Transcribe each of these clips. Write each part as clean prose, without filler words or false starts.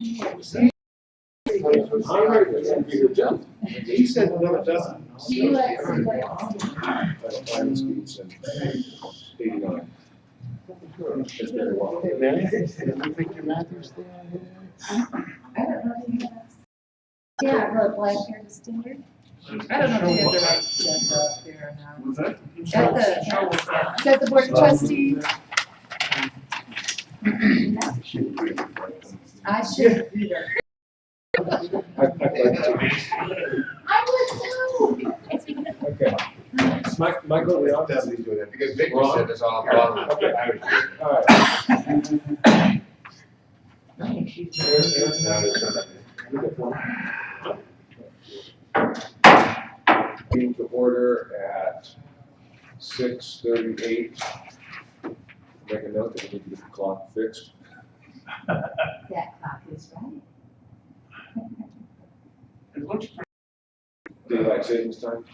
He said another dozen. You let somebody It's very well. Hey, man, you think your Matthews thing on here? I don't know if you have. Yeah, the black hair distinguished. I don't know if you have the right agenda up there or not. Was that? Is that the board of trustees? I should be there. I would too. Okay. Michael, we all Definitely do that, because Victor Ron? said it's all about. Okay. All right. Meeting to order at 6:38. Make a note that we need to get the clock fixed. That clock is right. It looks Daylight savings time.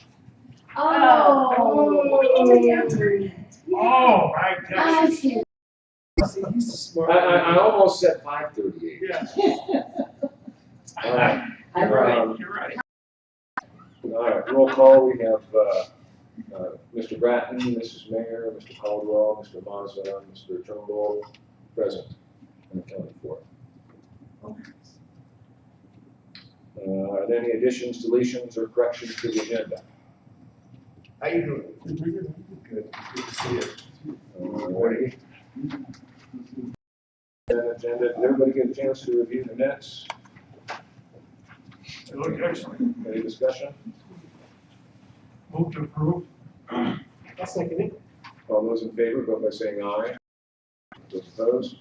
Oh. We just answered it. Oh, my I gosh. see. See, he's a smart. I almost said 5:38. Yeah. All right. I'm right, you're right. All right, roll call, we have, Mr. Bratton, Mrs. Mayor, Mr. Caldwell, Mr. Mazza, Mr. Turnbull, present, and accounted for. Are there any additions, deletions, or corrections to the agenda? How you doing? Good to see you. Alrighty. Agenda, did everybody get a chance to review the minutes? It looks excellent. Any discussion? Move to approve. I'll second it. All those in favor, vote by saying aye. Those opposed?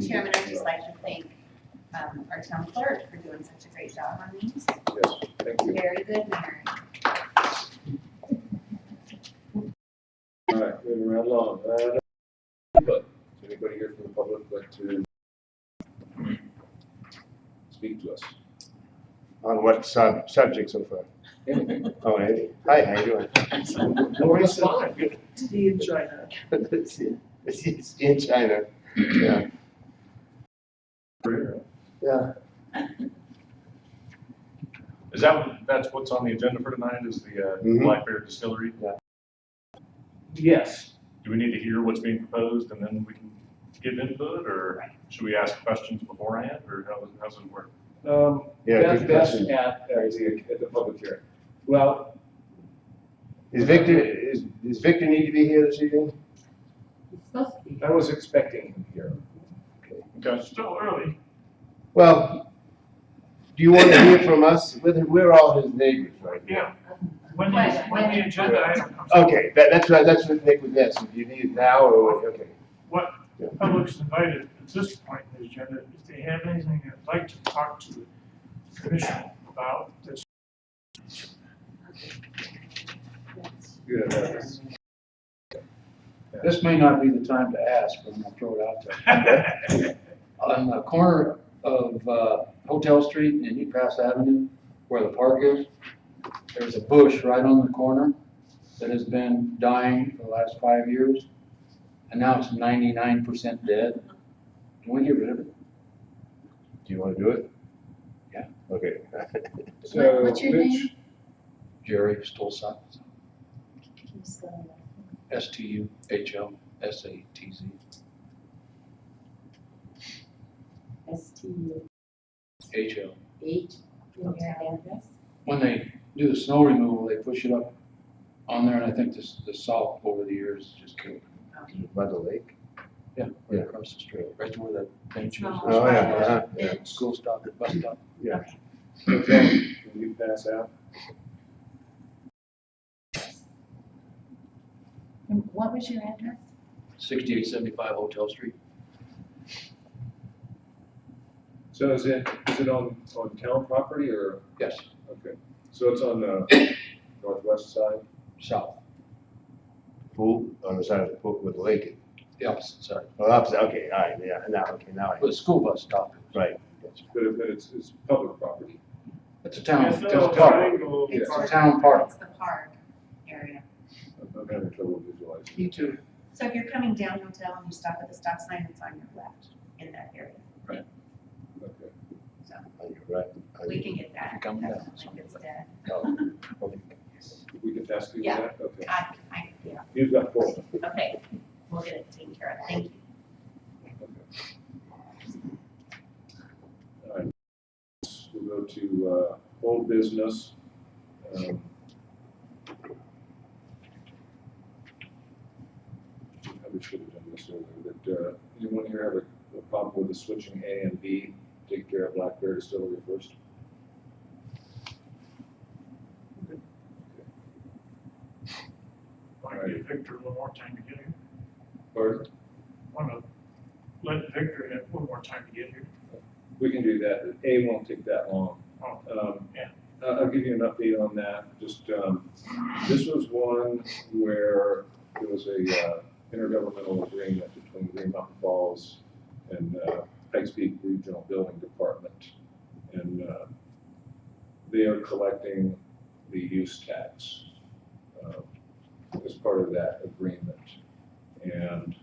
Chairman, I'd just like to thank our town clerk for doing such a great job on these. Yes, thank you. Very good, Mary. All right, moving right along. But, is anybody here from the public like to speak to us? On what subject so far? Anything? Oh, Andy. Hi, how you doing? Oh, it's fine. Good. To be in China. It's in China. Yeah. Yeah. That's what's on the agenda for tonight, is the Mhm. Black Bear Distillery? Yeah. Yes. Do we need to hear what's being proposed and then we can give input, or should we ask questions beforehand, or how's it work? Yeah, That's good best question. at the public hearing. Well, Does Victor need to be here this evening? I was expecting him here. Okay. Still early. Well, do you want to hear from us? We're all his neighbors, right? Yeah. When the agenda item comes. up, Okay, that's what Nick was asking. Do you need it now or what? Okay. What the public's invited at this point in the agenda, if they have anything they'd like to talk to the commission about this. Good. This may not be the time to ask, but I'm gonna throw it out there. On the corner of Hotel Street and East Pass Avenue, where the park is, there's a bush right on the corner that has been dying for the last 5 years, and now it's 99% dead. Can we get rid of it? Do you want to do it? Yeah. Okay. So, What's your Mitch, name? Jerry Stolzat, Can you spell STUHLSATZ. it? STU. HL. 8 in your address? When they do the snow removal, they push it up on there, and I think the salt over the years just killed it. By the lake? Yeah, right across the street, right to where that bench is. Oh, yeah. Yeah. School stop, bus stop. Yeah. okay, can you pass out? And what was your address? 6875 Hotel Street. So is it on town property or, Yes, okay, so it's on the northwest side? south, Pool, on the side of the pool with the lake. the opposite side. Oh, opposite, okay, all right, yeah, now I. Where the school bus stop is. Right. But it's public property. It's a town, It's it's a a little park. triangle. It's a town park. It's the park area. I'm having trouble visualizing. Me too. So if you're coming down Hotel and you stop at the stop sign, it's on your left in that area. We can get that. Come down. Definitely gets that. We can test you Yeah. that? Okay. Yeah, You've got four. okay, we'll get it taken care of, thank you. All right. We'll go to old business. Probably should have done this earlier, but anyone here have a problem with the switching A and B? Take care of Blackberry Distillery first. Want to give Victor a little more time to get here? Pardon? Want to let Victor have a little more time to get here? We can do that. A won't take that long. Oh, yeah. I'll give you an update on that. Just, this was one where there was a intergovernmental agreement between Green Mountain Falls and Pikes Peak Regional Building Department. And they are collecting the use tax as part of that agreement. And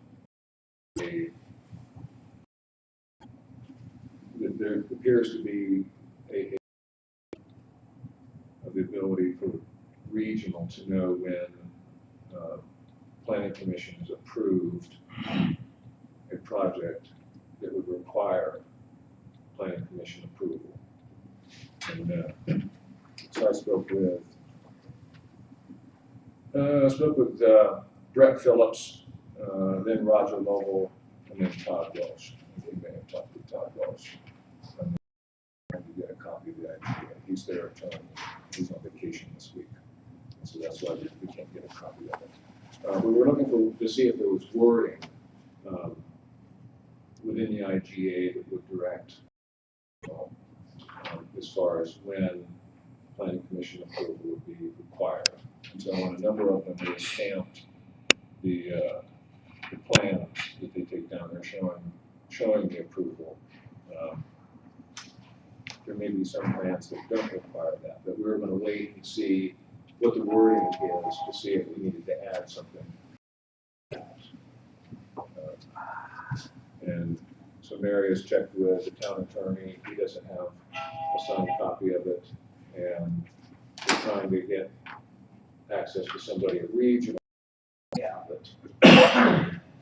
there appears to be the ability for regional to know when planning commission has approved a project that would require planning commission approval. And so I spoke with Brett Phillips, then Roger Lovell, and then Todd Welsh. You may have talked to Todd Welsh. I'm trying to get a copy of the IGA. He's their attorney. He's on vacation this week. And so that's why we can't get a copy of it. But we're looking to see if there was wording within the IGA that would direct as far as when planning commission approval would be required. And so on a number of them, they stamped the plans that they take down there showing the approval. There may be some plans that don't require that, but we're going to wait and see what the wording is to see if we needed to add something. And so Mary has checked with the town attorney. He doesn't have a signed copy of it, and we're trying to get access to somebody at regional. Yeah, but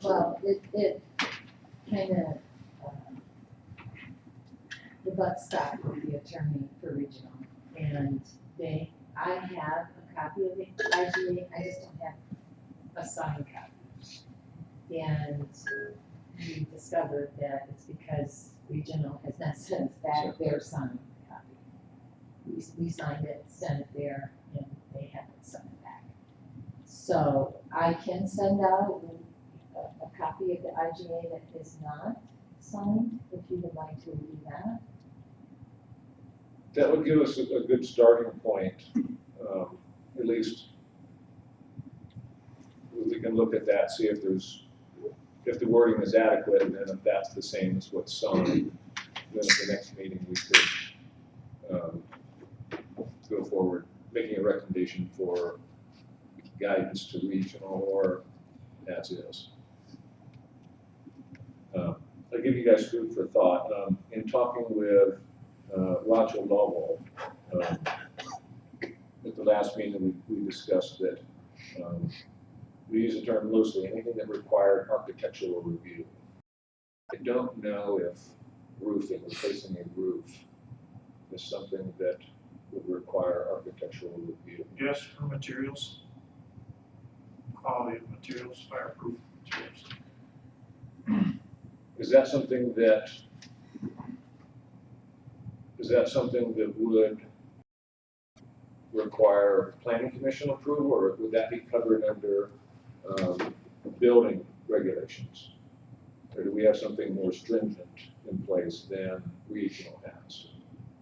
Well, it kind of, the buck stopped with the attorney for regional. And I have a copy of the IGA, I just don't have a signed copy. And we discovered that it's because regional has not sent us back their signed copy. We signed it, sent it there, and they haven't sent it back. So I can send out a copy of the IGA that is not signed, if you would like to do that. that would give us a good starting point, at least. We can look at that, see if the wording is adequate, and then if that's the same as what's signed, then at the next meeting we could go forward, making a recommendation for guidance to regional or as is. I'll give you guys food for thought. In talking with Roger Lovell, at the last meeting we discussed that we use the term loosely, anything that required architectural review. I don't know if roofing, replacing a roof, is something that would require architectural review. Yes, for materials, quality of materials, fireproof materials. Is that something that would require planning commission approval, or would that be covered under building regulations? Or do we have something more stringent in place than regional has?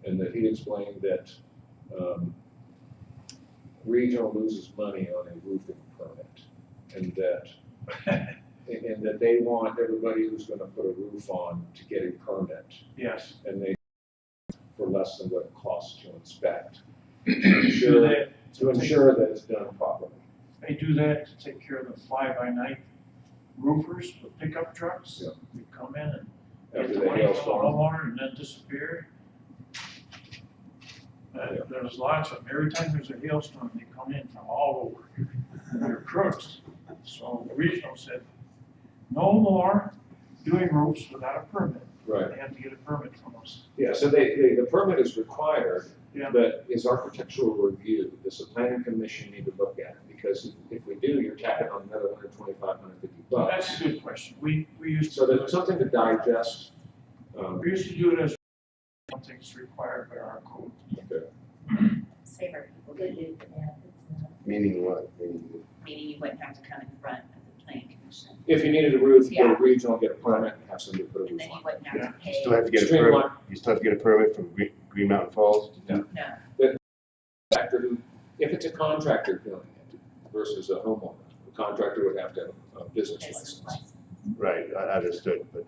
And that he explained that regional loses money on a roofing permit, and that they want everybody who's going to put a roof on to get a permit, Yes. and they for less than what it costs to inspect, Do to ensure that it's done properly. They do that to take care of the fly-by-night roofers with pickup trucks. Yeah. They come in and get After the the money from the hailstorm. homeowner and then disappear. There's lots of, every time there's a hailstorm, they come in from all over. They're crooks. So the regional said, no more doing roofs without a permit. Right. They have to get a permit from us. Yeah, so the permit is required, Yeah. but is architectural review, does the planning commission need to look at it? Because if we do, you're tapping on another $125, $150. That's a good question. We used So to, there's something to digest. we used to do it as something that's required by our code. Save our people, It is, yeah, it's not. Meaning what? Meaning, meaning you wouldn't have to come in front of the planning commission. If you needed a roof, go Yeah. to regional, get a permit, and have somebody put a And roof then you on. wouldn't have to you pay. still have to get a Streamline. permit, you still have to get a permit from Green Mountain Falls? No, Contractor who, if it's a contractor doing it versus a homeowner, the contractor would have to have a business business license. license. Right, I understood, but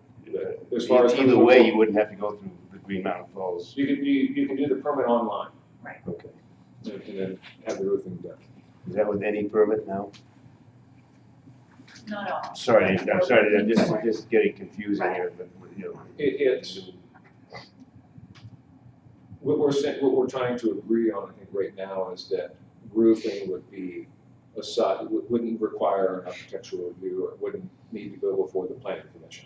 As far as either way, you wouldn't have to go through the Green Mountain Falls. You can do the permit online Okay. and then have the roofing done. Is that with any permit now? Not all. Sorry, I'm sorry, I'm just getting confusing here, but, you know. It's, what we're trying to agree on, I think, right now is that roofing would be aside, wouldn't require an architectural review or wouldn't need to go before the planning commission.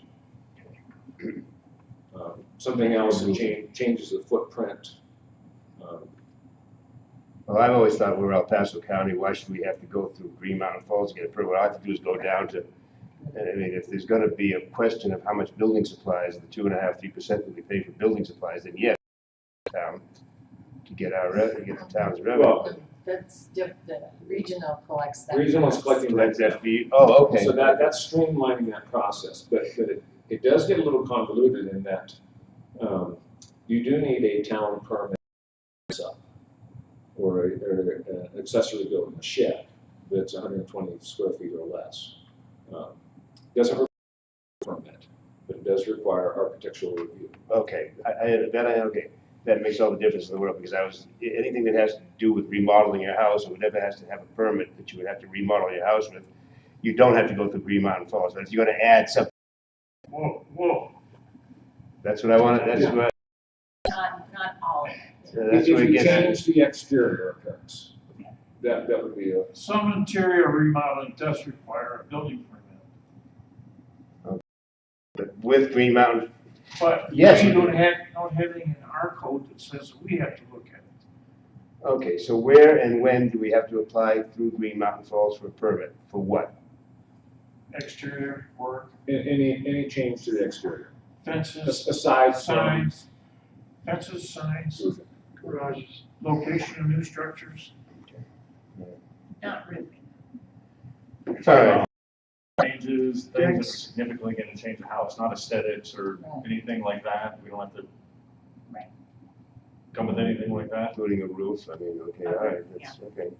Something else that changes the footprint. Well, I've always thought we're El Paso County, why should we have to go through Green Mountain Falls to get a permit? What I have to do is go down to, I mean, if there's gonna be a question of how much building supplies, the 2.5%, 3% that we pay for building supplies, then yes, town, to get to get the town's revenue. Well, That's different, the regional collects that. regional is collecting That's that. that fee, oh, okay. So that's streamlining that process, but it does get a little convoluted in that, you do need a town permit or an accessory building, a shed that's 120 square feet or less. Doesn't require a permit, but it does require architectural review. Okay, okay, that makes all the difference in the world, because anything that has to do with remodeling your house, or whatever has to have a permit that you would have to remodel your house with, you don't have to go through Green Mountain Falls, but if you're gonna add something, Whoa. that's what I wanted, that's what, Not all of it. that's If where it you gets. change the exterior appearance, that would be a, Some interior remodeling does require a building permit. But with Green Mountain, But Yes. we don't have anything in our code that says we have to look at it. okay, so where and when do we have to apply through Green Mountain Falls for a permit? For what? Exterior work, any change to the exterior, fences, aside from signs, fences, signs, roofing. garages, location of new structures. Not roofing. All right, Changes, things that are significantly gonna change the house, not aesthetics or Right. anything like that. We don't have to Right. come with anything like that. including a roof, I mean, okay, all right, that's, okay.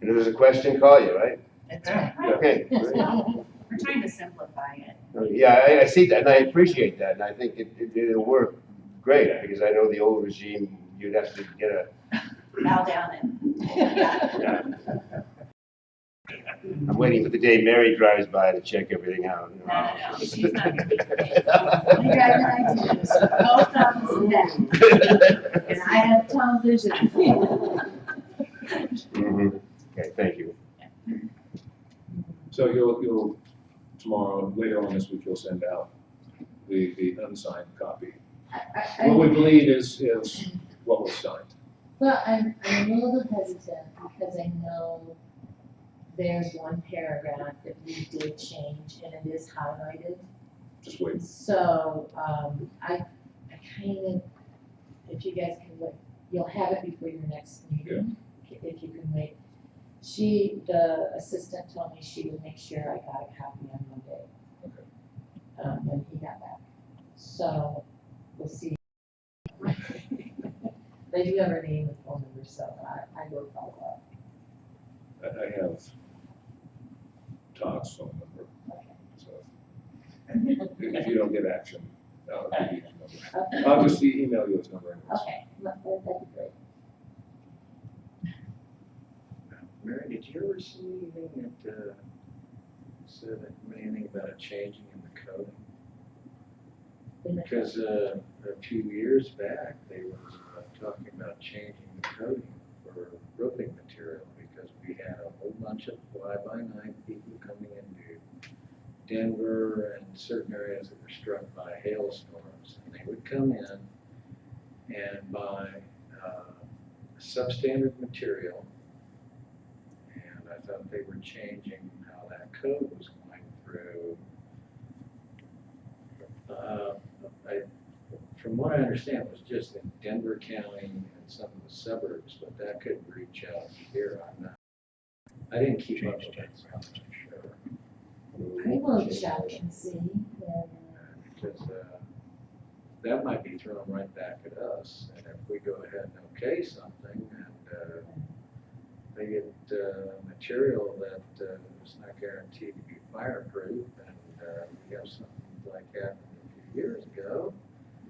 And if there's a question, call you, right? That's Yeah. right. Okay. We're trying to simplify it. Yeah, I see that, and I appreciate that, and I think it'll work great, because I know the old regime, you'd have to get a, Bow down and, yeah. I'm waiting for the day Mary drives by to check everything out. You know. No, she's not gonna be great. You drive like this, post office and back, and I have tunnel vision. Mhm. Okay, thank you. So you'll, tomorrow, later on this week, you'll send out the unsigned copy. What we believe is what was signed. Well, I'm a little bit hesitant because I know there's one paragraph that we did change and it is highlighted. Just wait. So, I kind of, if you guys can wait, you'll have it before your next meeting, if you can wait. The assistant told me she would make sure I got a copy on Monday. Okay. When he got back. So, we'll see. They do have her name and phone number, so I will follow up. I have Todd's phone number, so if you don't get action, I'll give you his number. Okay. I'll just email you his number anyways. Okay, that'd be great. Mary, did you ever see anything that said anything about a changing in the code? Because a few years back, they were talking about changing the coding for roofing material because we had a whole bunch of fly-by-night people coming into Denver and certain areas that were struck by hailstorms. And they would come in and buy substandard material. And I thought they were changing how that code was going through. From what I understand, it was just in Denver County and some of the suburbs, but that could reach out here. I didn't keep up with that, so I'm not sure. I will check and see. Because that might be thrown right back at us, and if we go ahead and okay something, and they get material that is not guaranteed to be fireproof, and we have something like that a few years ago.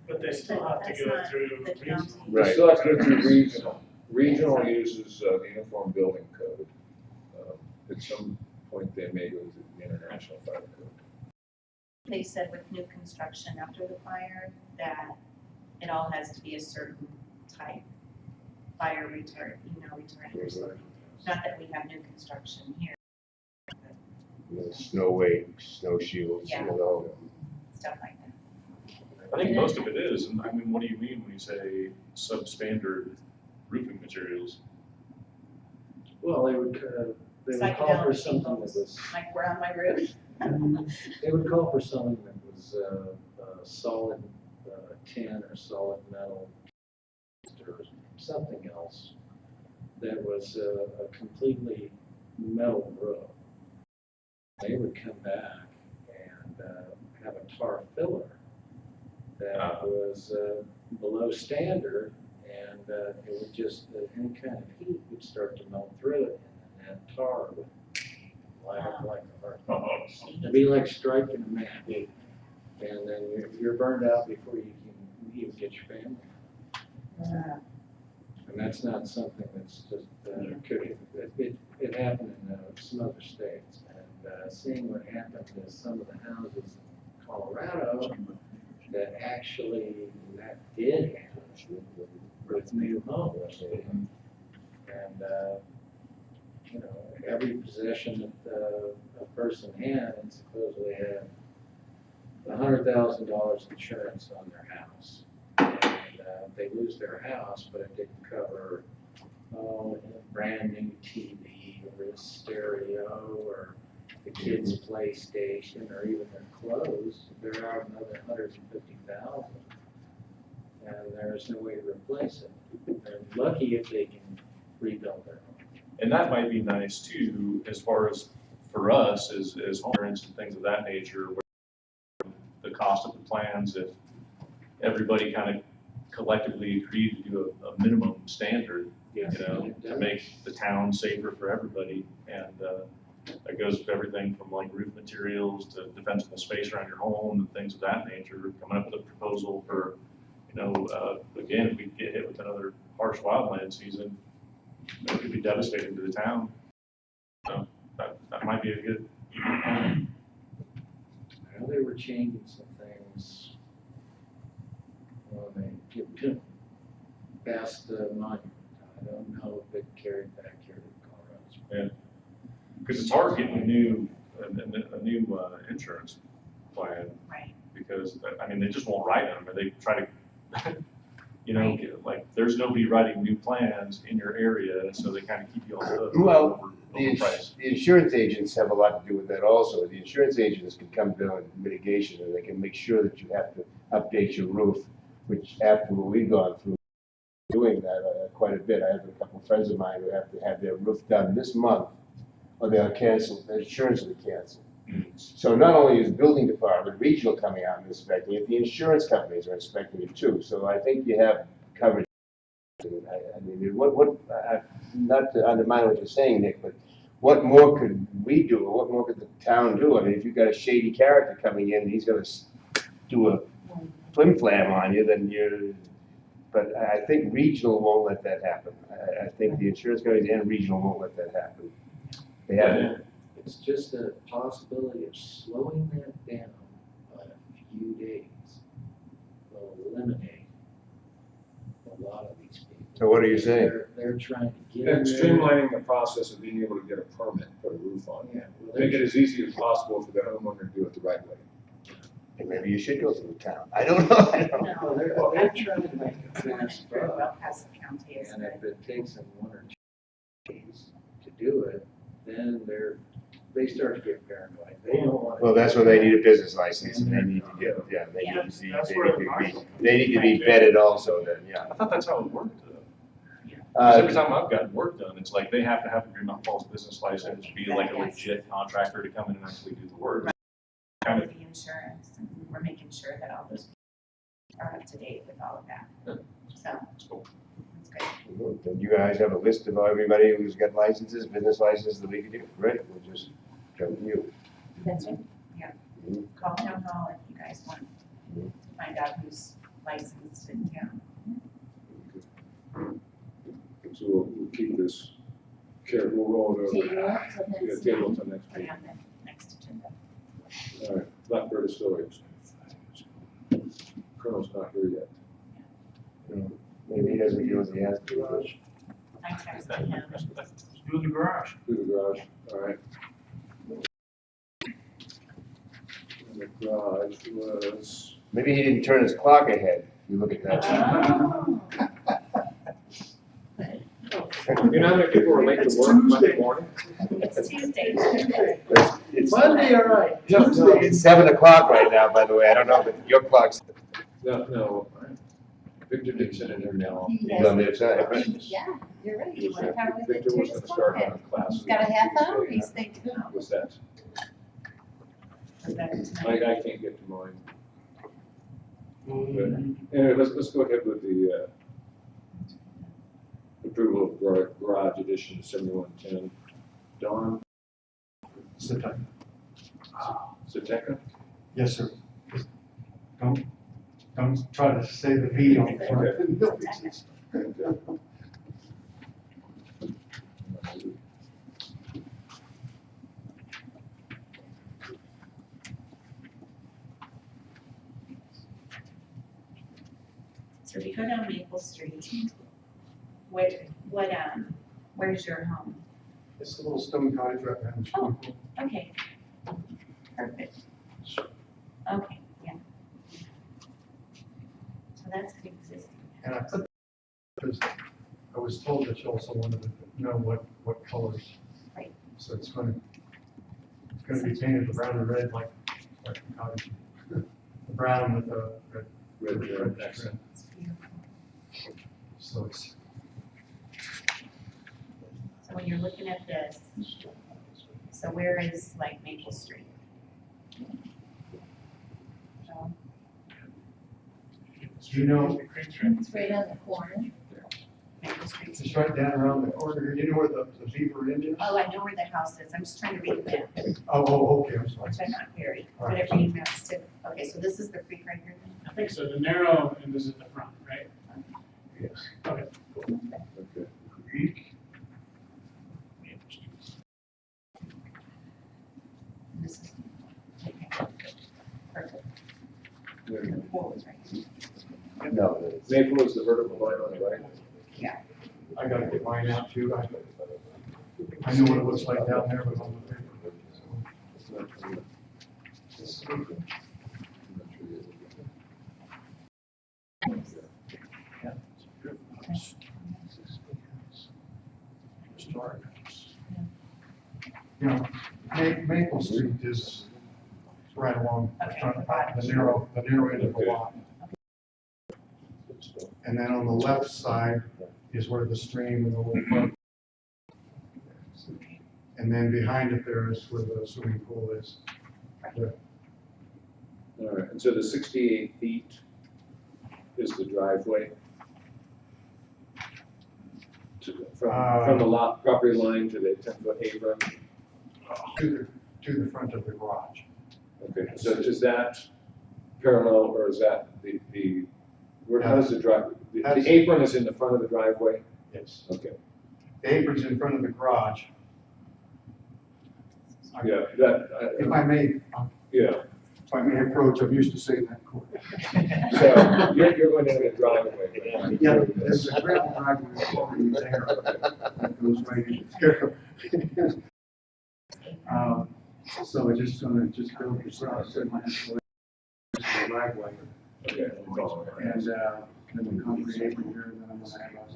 But they still have to go through The regional. county. We Right. still have to go through regional. Regional uses the Uniform Building Code. At some point, they may go to the International Fire Code. They said with new construction after the fire, that it all has to be a certain type, fire retardant, retardant or something. Not that we have new construction here, Snow weight, snow shields, Yeah. Stuff like that. I think most of it is, and I mean, what do you mean when you say substandard roofing materials? Well, they would call for Psychedelic something that shingles. was, Like we're on my roof. they would call for something that was solid tin or solid metal or something else that was a completely metal roof. They would come back and have a tar filler that was below standard, and it would just, any kind of heat would start to melt through it, and that tar would light up like a heart. It'd be like striking a match, and then you're burned out before you can even get your family. And that's not something that's just, it happened in some other states. And seeing what happened to some of the houses in Colorado, that actually, that did happen with new homes. And, every possession that a person had supposedly had $100,000 insurance on their house. And they lose their house, but it didn't cover a brand new TV or a stereo or the kids' PlayStation or even their clothes. They're out another $150,000, and there's no way to replace it. They're lucky if they can rebuild their home. And that might be nice too, as far as for us as homeowners and things of that nature, where the cost of the plans, if everybody kind of collectively agreed to do a minimum standard, to make the town safer for everybody. And that goes with everything from like roof materials to defensible space around your home and things of that nature. Coming up with a proposal for, again, if we get hit with another harsh wildland season, it could be devastating to the town. So that might be a good. I know they were changing some things. Well, they passed the monument. I don't know if it carried back here to Colorado. Because it's hard getting a new insurance plan, Right. because, I mean, they just won't write them, or they try to, like, there's nobody writing new plans in your area, so they kind of keep you on the hook. Well, the Overpriced. insurance agents have a lot to do with that also. The insurance agents can come down with mitigation, and they can make sure that you have to update your roof, which after what we've gone through, doing that quite a bit. I have a couple of friends of mine who have to have their roof done this month, or they'll cancel, their insurance will be canceled. So not only is the building department, regional coming out and inspecting it, the insurance companies are inspecting it too. So I think you have coverage. I mean, not to undermine what you're saying, Nick, but what more could we do, or what more could the town do? I mean, if you've got a shady character coming in and he's gonna do a flim-flam on you, then but I think regional won't let that happen. I think the insurance companies and regional won't let that happen. They haven't. It's just a possibility of slowing that down by a few days will eliminate a lot of these So what are you saying? They're trying to get And in there. streamlining the process of being able to get a permit, put a roof on it. Yeah, well, Make it they're, as easy as possible for the homeowner to do it the right way. And maybe you should go through town. I don't know. I don't know. well, they're trying to make a fast Very buck. well past the county is And good. if it takes them 1 or 2 days to do it, then they start to get paranoid. They don't want to. Well, that's where they need a business license and they need to get, yeah, they need to be, they need to be vetted also then, yeah. I thought that's how it worked though. 'Cause every Uh, time I've gotten work done, it's like they have to have a Green Mountain Falls business license, be like a legit contractor to come in and actually do the work. Kind With the insurance, and we're making sure that all those people are up to date with all of that. So, Cool. it's good. do you guys have a list of everybody who's got licenses, business licenses that we could do? Right, we'll just jump to you. That's it, yeah. Mhm. Call town hall if you guys want to find out who's licensed in town. So we'll keep this, we'll roll it over. Table till Yeah, next table meeting. till next Put it week. on the next agenda. All right, Blackbird Distilleries. Colonel's not here yet. Maybe he doesn't feel as he has to. I texted him. Let's do the garage. Do the garage, all right. And the garage was, Maybe he didn't turn his clock ahead. You look at that. you know how many people were late to work Monday morning? It's Tuesday. It's, Monday, all right. Tuesday, it's 7 o'clock right now, by the way. I don't know, but your clock's, No, Victor didn't send it in now. he's on the other side, right? Yeah, you're right. You wanna come with it Victor to was this gonna start one? on a class. He's got a half hour, he's thinking, oh, What's that? is that tonight? I can't get to mine. But anyway, let's go ahead with the, approval of garage addition to 7110. Don Zateca? Yes, sir. Don't try to say the V on the front. So if you go down Maple Street, where's your home? It's a little stone cottage right behind the swimming pool. Okay, perfect. Okay, yeah. So that's the existing. And I put, because I was told that you also wanted to know what colors. Right. So it's gonna be painted brown and red like the cottage. The brown with the red. Red accent. It's beautiful. So it's, So when you're looking at this, so where is like Maple Street? No? you know, It's right on the corner. Maple Street's it's right down around the corner here. You know where the beaver inn is? Oh, I know where the house is, I'm just trying to read the map, Oh, okay, I'm sorry. which I'm not very All good right. at reading maps too. Okay, so this is the creek right here then? I think so, the narrow end is at the front, right? Yes. Okay. Okay. Creek. This is. Okay. Perfect. And the pool is right here. No, it's- Maple is the vertical line on the right. I gotta get mine out too. I know what it looks like down there, but on the paper. It's not from the- I'm not sure You know, Maple Street is right along the Okay, front, the bottom. the narrow end of the lot. And then on the left side is where the stream and the little park. And then behind it there is where the swimming pool is. All right, and so the 68 feet is the driveway? From the lot, property line to the 10-foot apron? To the front of the garage. Okay, so is that parallel, or is that how does the drive, the apron is in the front of the driveway? Yes. Okay, The apron's in front of the garage. yeah, If I may, yeah, if I may approach, I'm used to saying that in court. So you're going to have a driveway. Yeah, there's a gravel driveway already there that goes right in there. So we're just gonna build this house in my driveway. Okay. And, then the concrete apron here, and then I'm gonna have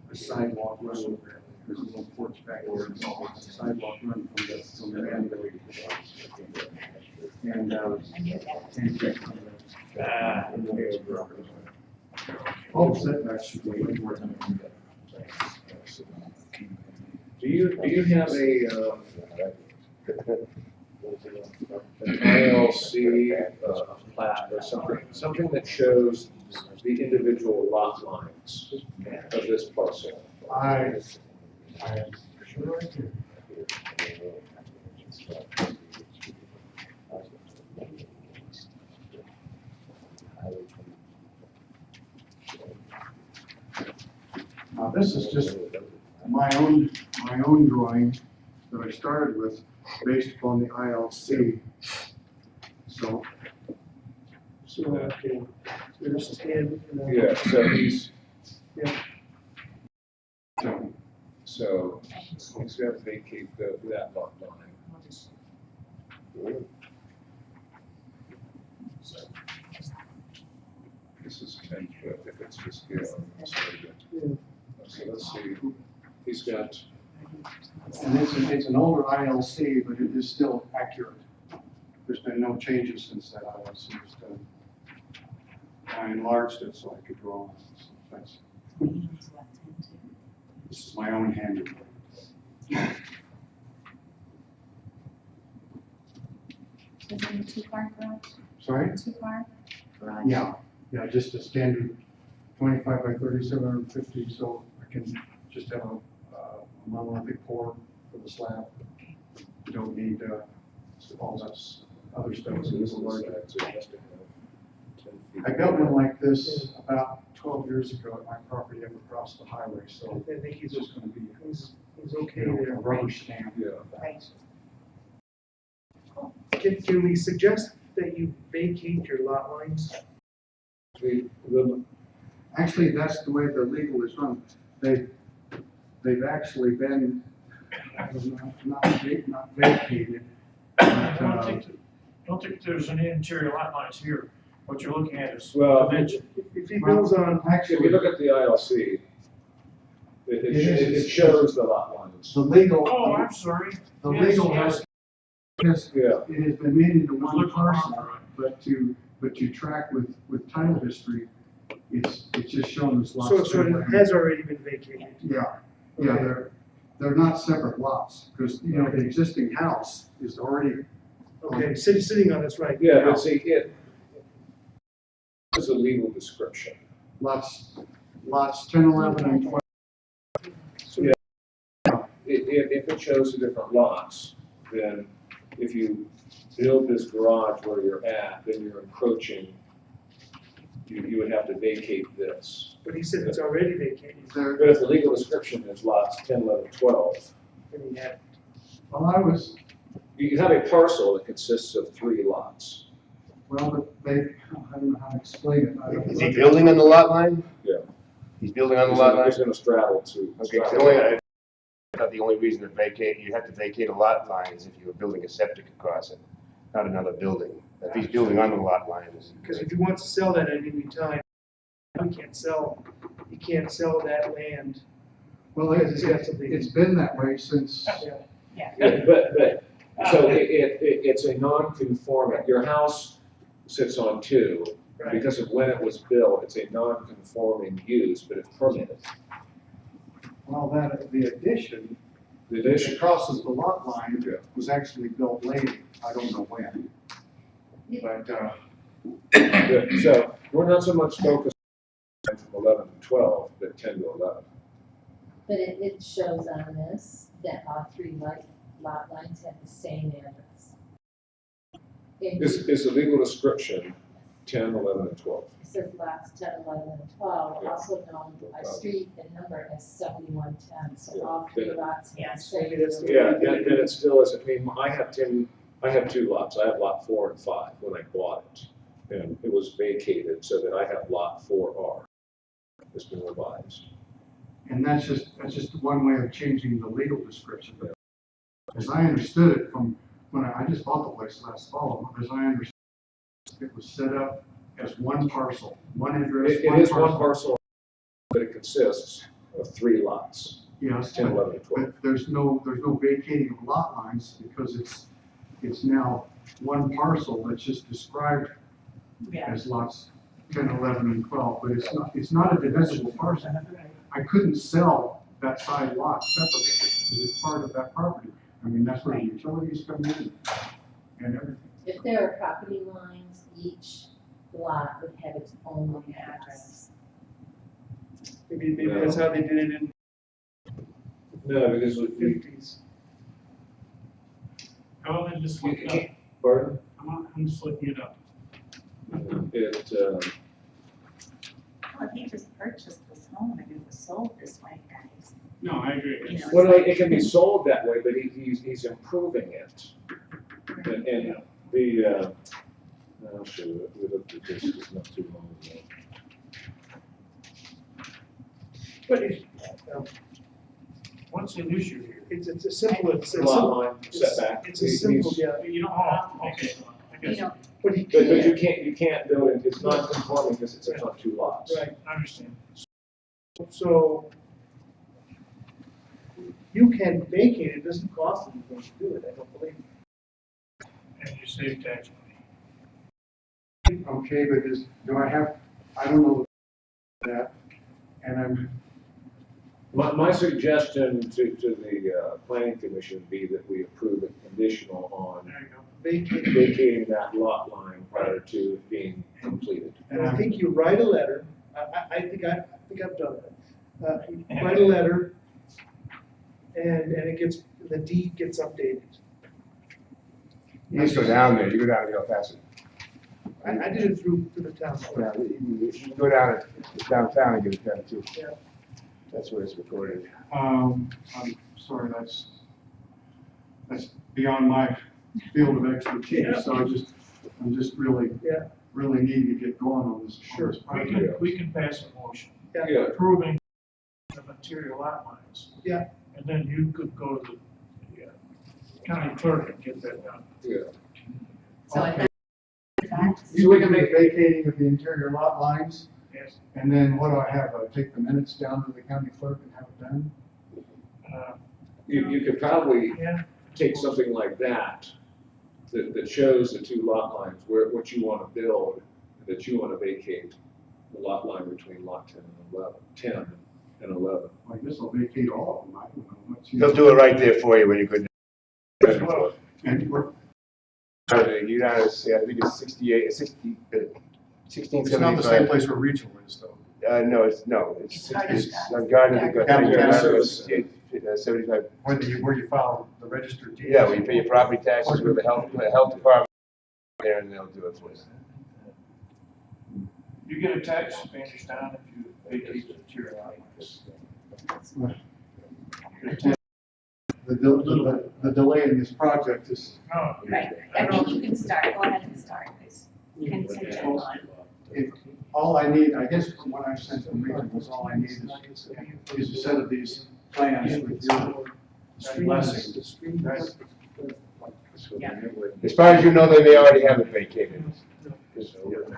a sidewalk run over there. There's a little porch back there, and a sidewalk run from the end. And, all the setbacks should be way more than. Do you have an ILC plat or something that shows the individual lot lines of this parcel? I am sure I do. Now, this is just my own drawing that I started with based upon the ILC. So. Okay. Understand. Yeah, so he's, So, so he's got to vacate that lot line. This is 10 foot if it's just here. So let's see, he's got, and it's an older ILC, but it is still accurate. There's been no changes since that ILC was done. I enlarged it so I could draw. That's, this is my own handiwork. Is it a two-car garage? Sorry? Two-car garage? Yeah, just a standard 25 by 3750, so I can just have a monolithic pour for the slab. You don't need all that other stuff. so this is larger. large, so it has to have 10 feet. I built one like this about 12 years ago at my property up across the highway, so I think it's just going to be he's you okay know, there. a rubber stamp. Yeah. Right. Can we suggest that you vacate your lot lines? The, Actually, that's the way the legal is run. They've actually been, not vacated. I but, don't think there's any interior lot lines here. What you're looking at is Well, dimension. If he builds on, if you Actually, look at the ILC, it shows the lot lines. the legal, Oh, I'm sorry. the Yes, legal yes. Yeah, it has been made into I was one looking wrong, parcel, right. but to track with title history, it's just shown as lots. so it has already been vacated. Yeah, they're not separate lots, because, you know, the existing house is already, Okay, sitting on this right. yeah, but see, it is a legal description. lots 10, 11, and 12. If it shows the different lots, then if you build this garage where you're at, then you're encroaching. You would have to vacate this. But he said it's already vacated. There, But if the legal description is lots 10, 11, 12, And he had, well, I was, you have a parcel that consists of 3 lots. well, but I don't know how to explain it. I don't- Is he building on the lot line? Yeah. He's building on the lot line? He's gonna straddle to. Okay, 'cause I thought the only reason to vacate, you have to vacate a lot line is if you were building a septic across it, not another building. If he's building on the lot lines. because if he wants to sell that at any time, he can't sell that land. Well, it's been that way since, Yeah, but, so it's a non-conforming, your house sits on 2, Right. because of when it was built, it's a non-conforming use, but it's permitted. well, the addition The that addition, crosses the lot line Yeah. was actually built later. I don't know when. But, so we're not so much focused on 11 to 12, but 10 to 11. But it shows on this that all three lot lines have the same address. It Is the legal description 10, 11, and 12? says lots 10, 11, and 12, Yeah. also known by street and number as 7110, so Yeah. all three lots have the Yeah. same. Maybe that's the- Yeah, then it still is, I mean, I have 10 I have two lots. I have lot 4 and 5 when I bought it. And it was vacated so that I have lot 4R. It's been revised. And that's just one way of changing the legal description. As I understood it from when I just bought the place last fall, as I understood, it was set up as one parcel, one address, It is one parcel, but it consists of 3 lots, Yes, 10, 11, and 12. but there's no vacating of lot lines because it's now one parcel that's just described Yeah. as lots 10, 11, and 12, but it's not a divisible parcel. I couldn't sell that side lot separately because it's part of that property. I mean, that's where the utilities come in and everything. If there are property lines, each lot would have its own address. Maybe that's how they did it in No, because the we, 50s. Oh, then just look it up. pardon? I'm just looking it up. It, Well, if he just purchased this home and it was sold this way, guys, No, I agree. you know, it's well, like. it can be sold that way, but he's improving it. And the, I'll show you, we looked at this, it's not too long ago. But it's, What's the issue here? it's a simple, it's a Lot simple, line setback. it's a simple, He's- yeah. You don't have, okay, I You guess, know, But he But can't, you can't build it, it's not conforming because it's on 2 lots. right, I understand. so you can vacate, it doesn't cost anything to do it, I don't believe. And you save tax money. Okay, but I don't know that, and My suggestion to the planning commission would be that we approve a conditional on There you go. Vacate, vacating that lot line prior to it being completed. and I think you write a letter, I think I've done that. You write a letter, and the deed gets updated. You just go down there, you go down and go past it. I did it through the town. Yeah, you go down downtown and get it done too. Yeah. That's where it's recorded. I'm sorry, that's beyond my field of expertise, so I'm just really need to get going on this. Sure. We can pass a motion Yeah. approving the material lot lines. Yeah. And then you could go to the county clerk and get that done. Yeah. so I think that's, So we can make vacating of the interior lot lines, Yes. and then what do I have? Take the minutes down to the county clerk and have it done? You could probably Yeah. take something like that shows the 2 lot lines, what you want to build, that you want to vacate the lot line between lot 10 and 11. I guess I'll vacate all of them, I don't know. What's- They'll do it right there for you when you go down. Well, And we're, You down to, I think it's 1675. it's not the same place where regional is, though. No, it's It's hard to on Garden, I think, County Garden, Service. 75. Where you file the registered deed. Yeah, where you pay your property taxes with the health department there, and they'll do it for you. you get a tax advantage down if you vacate the material lot lines. The delay in this project is, No, right, I think you can start, go ahead and start, please. Contingent on, all I need, I guess from what I've sent from regionals, all I need is a set of these plans with your blessing. As far as you know, they may already have it vacated.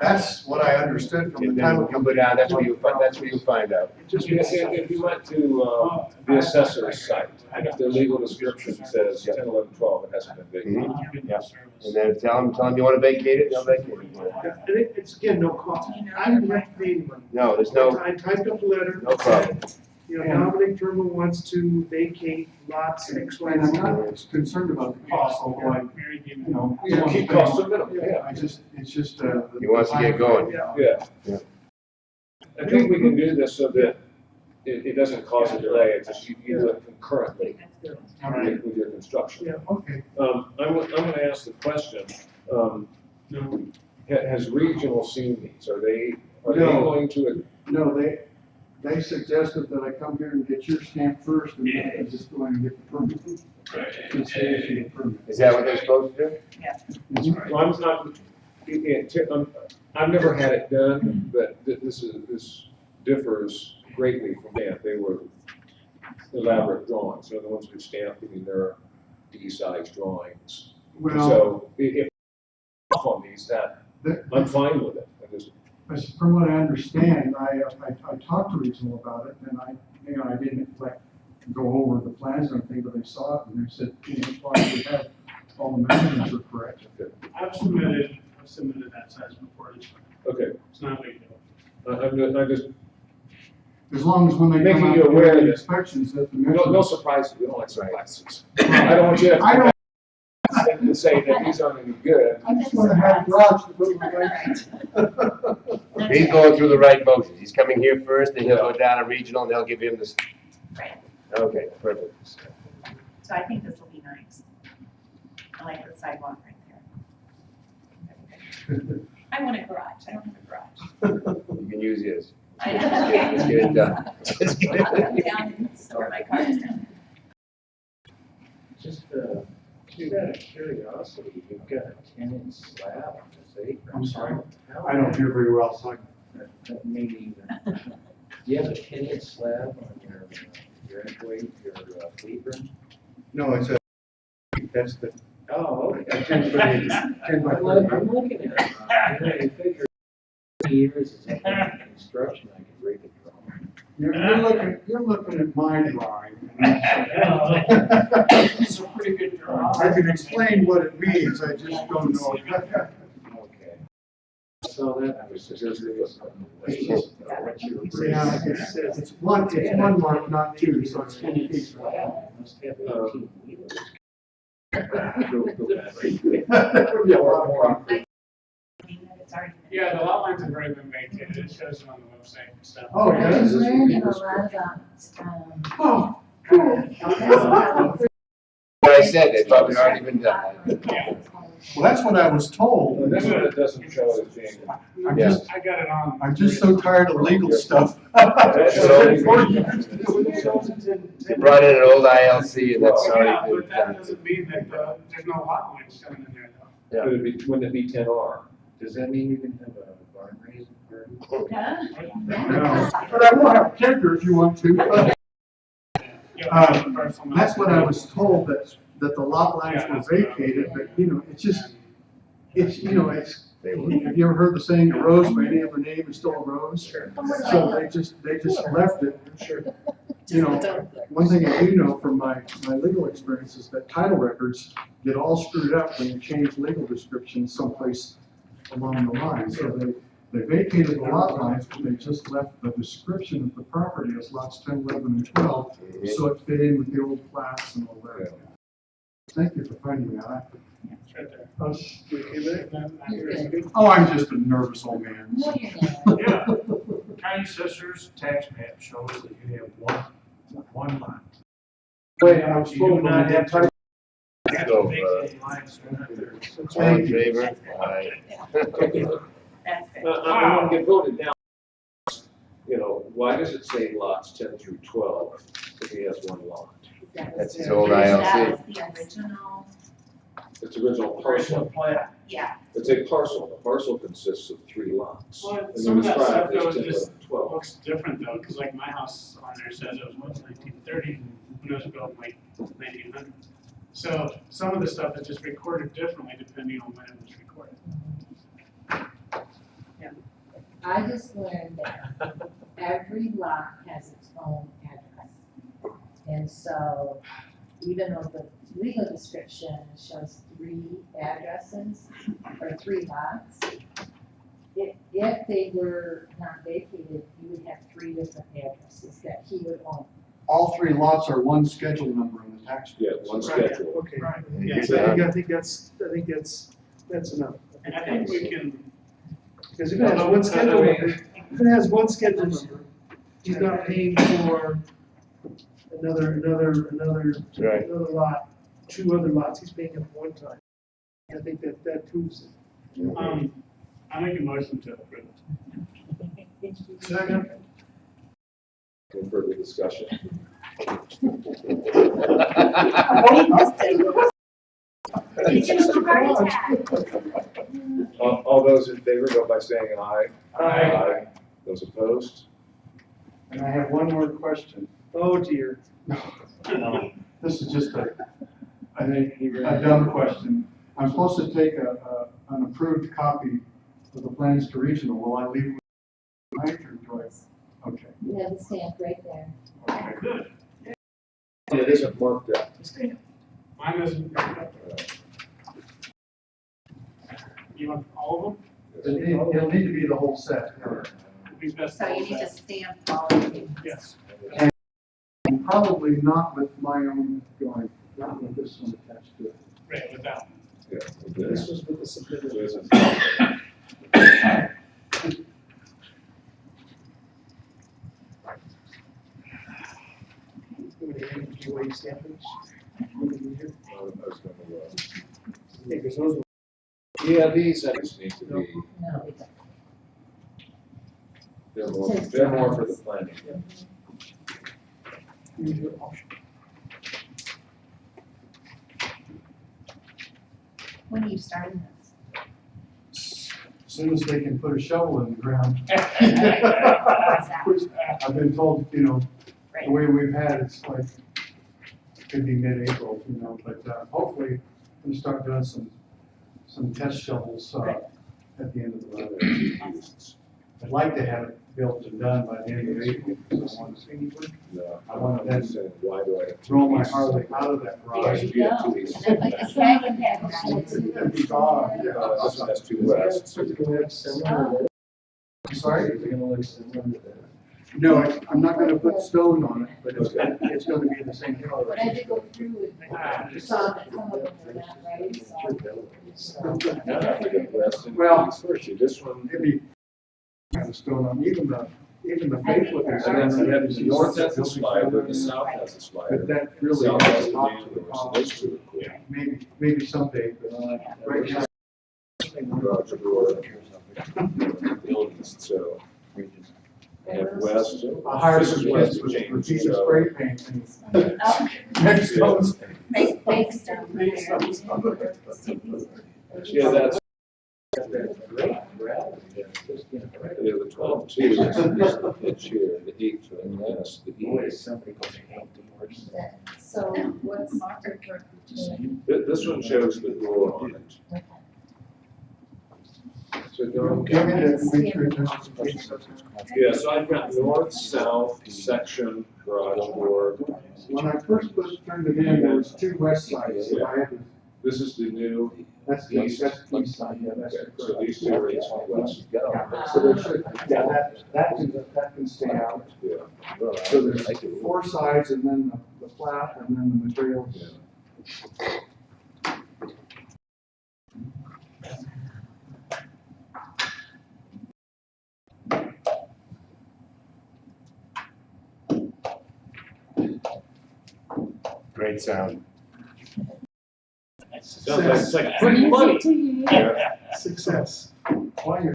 That's what I understood from And the then time. when you go down, that's where you'll find out. If you went to the assessor's site, and if their legal description says 10, 11, 12, it hasn't been vacated. you get Yeah. the service. And then tell them you want to vacate it, they'll vacate it. And it's again, no cost, I didn't have to pay any money. No, there's no, I typed up a letter. no problem. You know, Dominic Turner wants to vacate lots X, Y, And and I'm Z. not concerned about the cost, although I, Mary gave you me- know. Keep costs to minimum, yeah. It's just, He wants to get going. Yeah. Yeah. I think we can do this so that it doesn't cause a delay, it's just you do it concurrently All right, with your construction. Yeah. okay. I'm gonna ask the question, has regional seen these? Are they No. going to, No, they suggested that I come here and get your stamp first, and then I just go in and get the permit. Since they issued the permit. Is that what they're supposed to do? Well, I'm not, I've never had it done, but this differs greatly from that. They were elaborate drawings, the ones we stamped in their D-size drawings. Well, So if on these, I'm fine with it. from what I understand, I talked to Regional about it, and I didn't like go over the plans or anything, but they saw it, and they said, as long as we have all the measurements are correct. I've submitted that size before, Okay, it's not a big deal. I'm just, As long as when they Making come out you and do aware the that- inspections, that the no measurements. surprises, we don't like surprises. I don't want you to I don't, have to say that these aren't any good. I just wanna have a garage to build my life. He's going through the right motions. He's coming here first, then he'll go down to regional, and they'll give him this. Right. Okay, perfect. So I think this will be nice. I like the sidewalk right there. I want a garage, I don't have a garage. You can use his. I Let's get it done. Let's get it I'll come done. down and store my cars down. Just out of curiosity, you've got a 10-inch slab on this apron. I'm sorry, How- I don't hear very well, so Me neither. Do you have a 10-inch slab on your entry, your apron? no, that's the, Oh, okay. 10 by 10 by 30. I'm looking at it. I figure 20 years is construction, I can break it from. You're looking at my drawing. It's a pretty good drawing. I can explain what it means, I just don't know. Okay. I saw that, I was just curious. Yeah, it's one mark, not two, so it's 10 feet. Must have 18 wheels. Yeah, a lot of concrete. It's already been. Yeah, the lot lines have already been maintained, it shows it on the website and stuff. Oh, I yeah. was learning a lot about, Oh, cool. I said, it's probably already been done. Well, that's what I was told. This one, it doesn't show as being. I'm just, I got it on. I'm just so tired of legal stuff. You brought in an old ILC, and that's Yeah, already but been that done. doesn't mean that, there's no lot lines shown in there though. Wouldn't it be 10R? Does that mean you can have a barn raising party? No, but I will have kicker if you want to. That's what I was told, that the lot lines were vacated, but, it's just, it's, have you ever heard the saying, a rose by any other name is still a rose? So they just left it. Sure. One thing I do know from my legal experience is that title records get all screwed up when you change legal descriptions someplace along the line. So they vacated the lot lines, but they just left the description of the property as lots 10, 11, and 12, so it fit in with the old plats and all that. Thank you for finding that. It's right there. You're good. Oh, I'm just a nervous old man. No, you're not. Yeah, county assessor's tax map shows that you have one lot. Wait, I was told not to have title. So, Vacated lines are not there. all in favor? Aye. That's good. I want to get voted now. Why does it say lots 10 through 12 if he has one lot? That's his old That ILC. was the original, It's original Original parcel. plat. yeah, It's a parcel. A parcel consists of 3 lots. Well, And some they're of that stuff described as though 10, just 11, 12. looks different though, because like my house on there says it was 1930, when it was built in like 1900. So some of the stuff is just recorded differently depending on when it was recorded. I just learned that every lot has its own address. And so even though the legal description shows 3 addresses or 3 lots, if they were not vacated, you would have 3 different addresses that he would own. All 3 lots are one schedule number in the tax. Yeah, one schedule. Okay, Right. Yeah. so I think that's enough. And I think we can, Because if it has one schedule number, if it has one schedule number, he's not paying for another Right. another lot, 2 other lots, he's paying it one time. I think that proves it. I make a motion to approve. Second. Any further discussion? All those in favor, vote by saying aye. Aye. Those opposed? And I have one more question. Oh dear. No, this is just I think, a dumb question. I'm supposed to take an approved copy of the plans to regional. Will I leave with tonight or do I? Okay. You have the stamp right there. Okay. Good. It isn't marked up. Mine isn't. You want all of them? It'll need to be the whole set. It'd be best So you all need to that. stamp all of these. Yes. And probably not with my own going, not with this one attached to it. Right, with that one. Yeah. This was with the submitted. So this is- Do you want to stamp it? I was gonna, Hey, 'cause those yeah, these need to be, No, it's they're more for the planning. When are you starting As this? soon as they can put a shovel in the ground. that? Which I've been told, you know, Right. the way we've had, it's like, it could be mid-April, you know, but hopefully we start doing some test shovels, at the end of the month. I'd like to have it built and done by the end of April, because No, I want I'm to just saying, why do I have two roll my pieces? Harley out of that There garage. you You have go. two pieces. And then like a second head, And be gone, yeah. This one has two wests. It's gonna look similar to I'm sorry? that. It's gonna look similar to that. No, I'm not gonna put stone on it, but it's gonna be the same color. But I did go through and saw that some of them were not right, so. Now, I think it rests in Well- peace. First, this one, Maybe kind of stone on, even the Facebook. and then the north has a slider, the south has a slider. But that really South has has a a lot to the main door, so those problem. two are cool. Maybe someday, but right now. Garage door, buildings, so I have west. I hired This is some west kids with Virginia, repeated so- spray paint and Oh, next stones. fake stuff. Yeah, that's, Great gravity, just, you know, right. yeah, the 12-2 is the pitch here, the 8 for the west, the Boy, east. somebody goes paint the horse. So what's the difference between? This one shows the door on it. So go, Give me the, make sure it doesn't- yeah, so I've got north, south, section, garage door. When I first turned it in, there was two west sides, so I had to, This is the new, that's the east side, yeah, that's okay, the so these two are east and west. Yeah, so there should, yeah, that can stay out. Yeah. So there's 4 sides and then the flat and then the materials. Great sound. Sounds like free money. Success. While you're,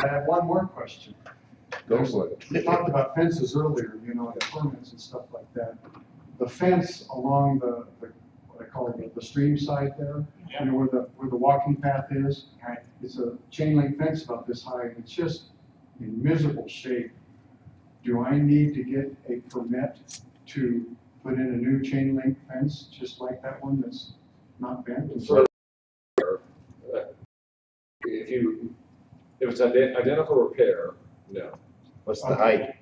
I have one more question. Go for it. We talked about fences earlier, you know, the permits and stuff like that. The fence along what I call the stream side there, you know, where the walking path is. Right. It's a chain link fence about this high, it's just in miserable shape. Do I need to get a permit to put in a new chain link fence, just like that one that's not bent? If it's identical repair, no. What's the height?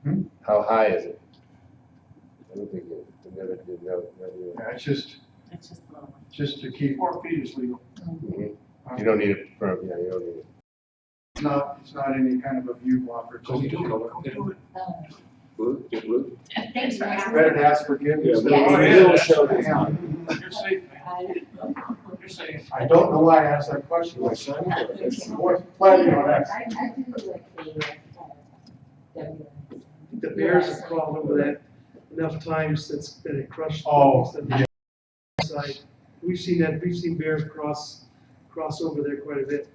Hmm? How high is it? I don't think it, I never did know. Yeah, it's It's just a little one. just to keep, 4 feet is legal. You don't need it for, yeah, you don't need it. it's not any kind of a view blocker. It's just- Blue, blue? Thanks for asking. Ready to ask forgiveness. Yeah, Yes. we will show the Yeah. You're safe, man. You're safe. I don't know why I asked that question. I wasn't planning on that. I do like the, The bears have crawled over that enough times that it crushed. Oh, the side. We've seen bears cross over there quite a bit.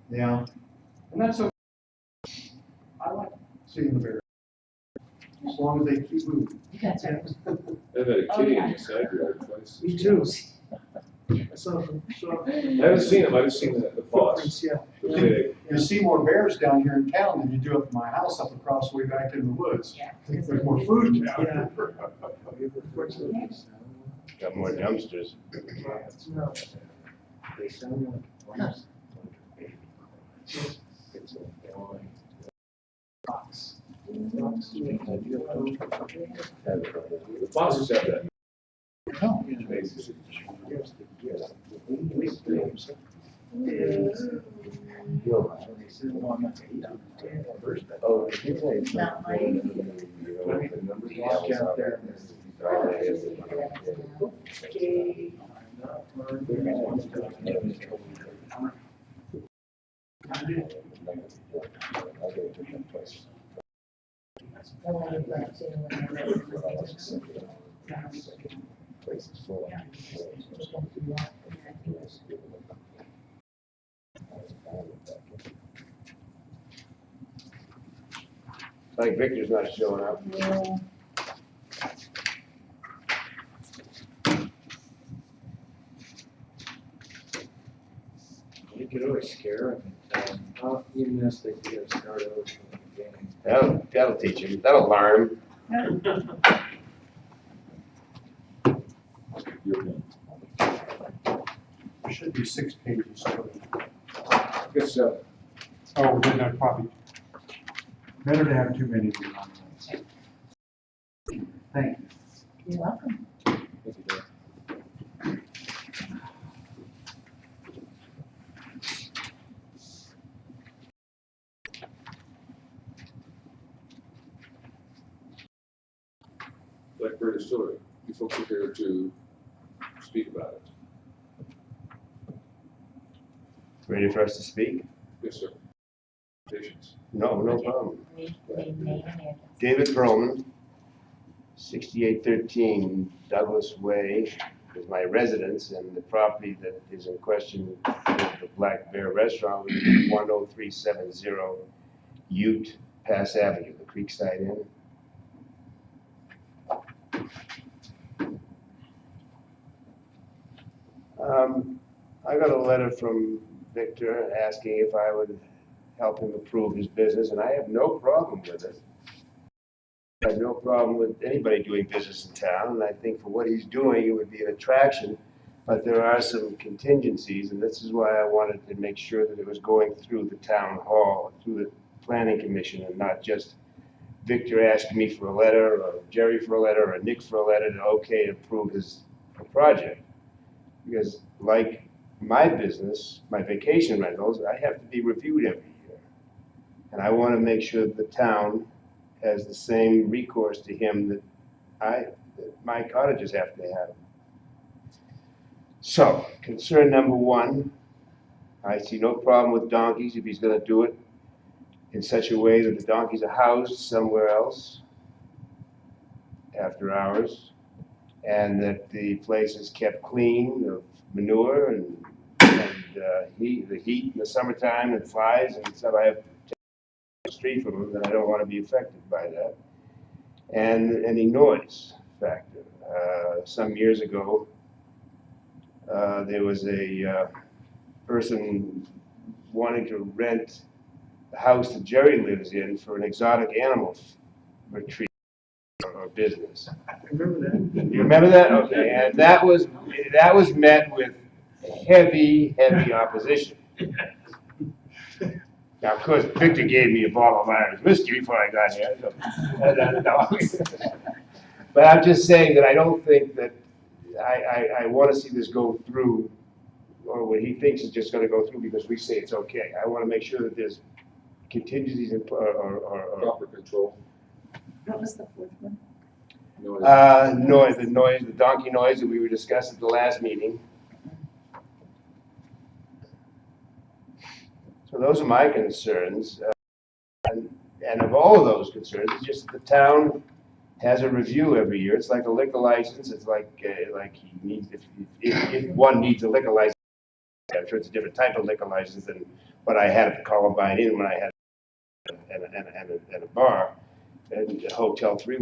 Yeah. And that's okay. I like seeing the bear. as long as they keep moving. That's right. I've had a kitty in the side yard twice. Me too. I saw, I haven't seen them, I've just seen the fox, footprints, yeah. the big. You see more bears down here in town than you do up at my house up across way back in the woods. Yeah. There's more food down Yeah. here. Unfortunately. Got more dumpsters. No. They sound like ones. The foxes have that. Not mine. Walk out there and Like Victor's not showing up. Yeah. you could always scare them, even if they get started over from the beginning. That'll teach him, that'll learn him. There should be 6 pages to it. Guess so. Oh, then that probably, better to have too many of them on there. Thank you. You're welcome. Blackbird Distillery, you folks are here to speak about it. Ready for us to speak? Yes, sir. Patience. No, no problem. Name and address. David Perlman, 6813 Douglas Way is my residence, and the property that is in question is the Black Bear Restaurant, which is 10370 Ute Pass Avenue, the Creekside Inn. I got a letter from Victor asking if I would help him improve his business, and I have no problem with it. I have no problem with anybody doing business in town, and I think for what he's doing, it would be an attraction. But there are some contingencies, and this is why I wanted to make sure that it was going through the town hall, through the planning commission, and not just Victor asking me for a letter, or Jerry for a letter, or Nick for a letter to okay to approve his project. Because like my business, my vacation rentals, I have to be reviewed every year. And I want to make sure that the town has the same recourse to him that my cottages have to have. So, concern number one, I see no problem with donkeys if he's going to do it in such a way that the donkeys are housed somewhere else after hours, and that the place is kept clean of manure and the heat in the summertime and flies and stuff. I have to take the street from them, that I don't want to be affected by that. And any noise factor. Some years ago, there was a person wanting to rent the house that Jerry lives in for an exotic animal retreat or business. I remember that. You remember that? Okay, and that was met with heavy opposition. Now, of course, Victor gave me a bottle of Irish whiskey before I got here. So, but I'm just saying that I don't think that I want to see this go through, or what he thinks is just going to go through because we say it's okay. I want to make sure that there's contingencies in, or Proper control. What was the fourth one? Noise. the donkey noise that we were discussing at the last meeting. So those are my concerns. And of all of those concerns, it's just that the town has a review every year. It's like a liquor license. It's like he needs, if one needs a liquor license, I'm sure it's a different type of liquor license than what I had at the Columbine Inn when I had and a bar. and Hotel 3,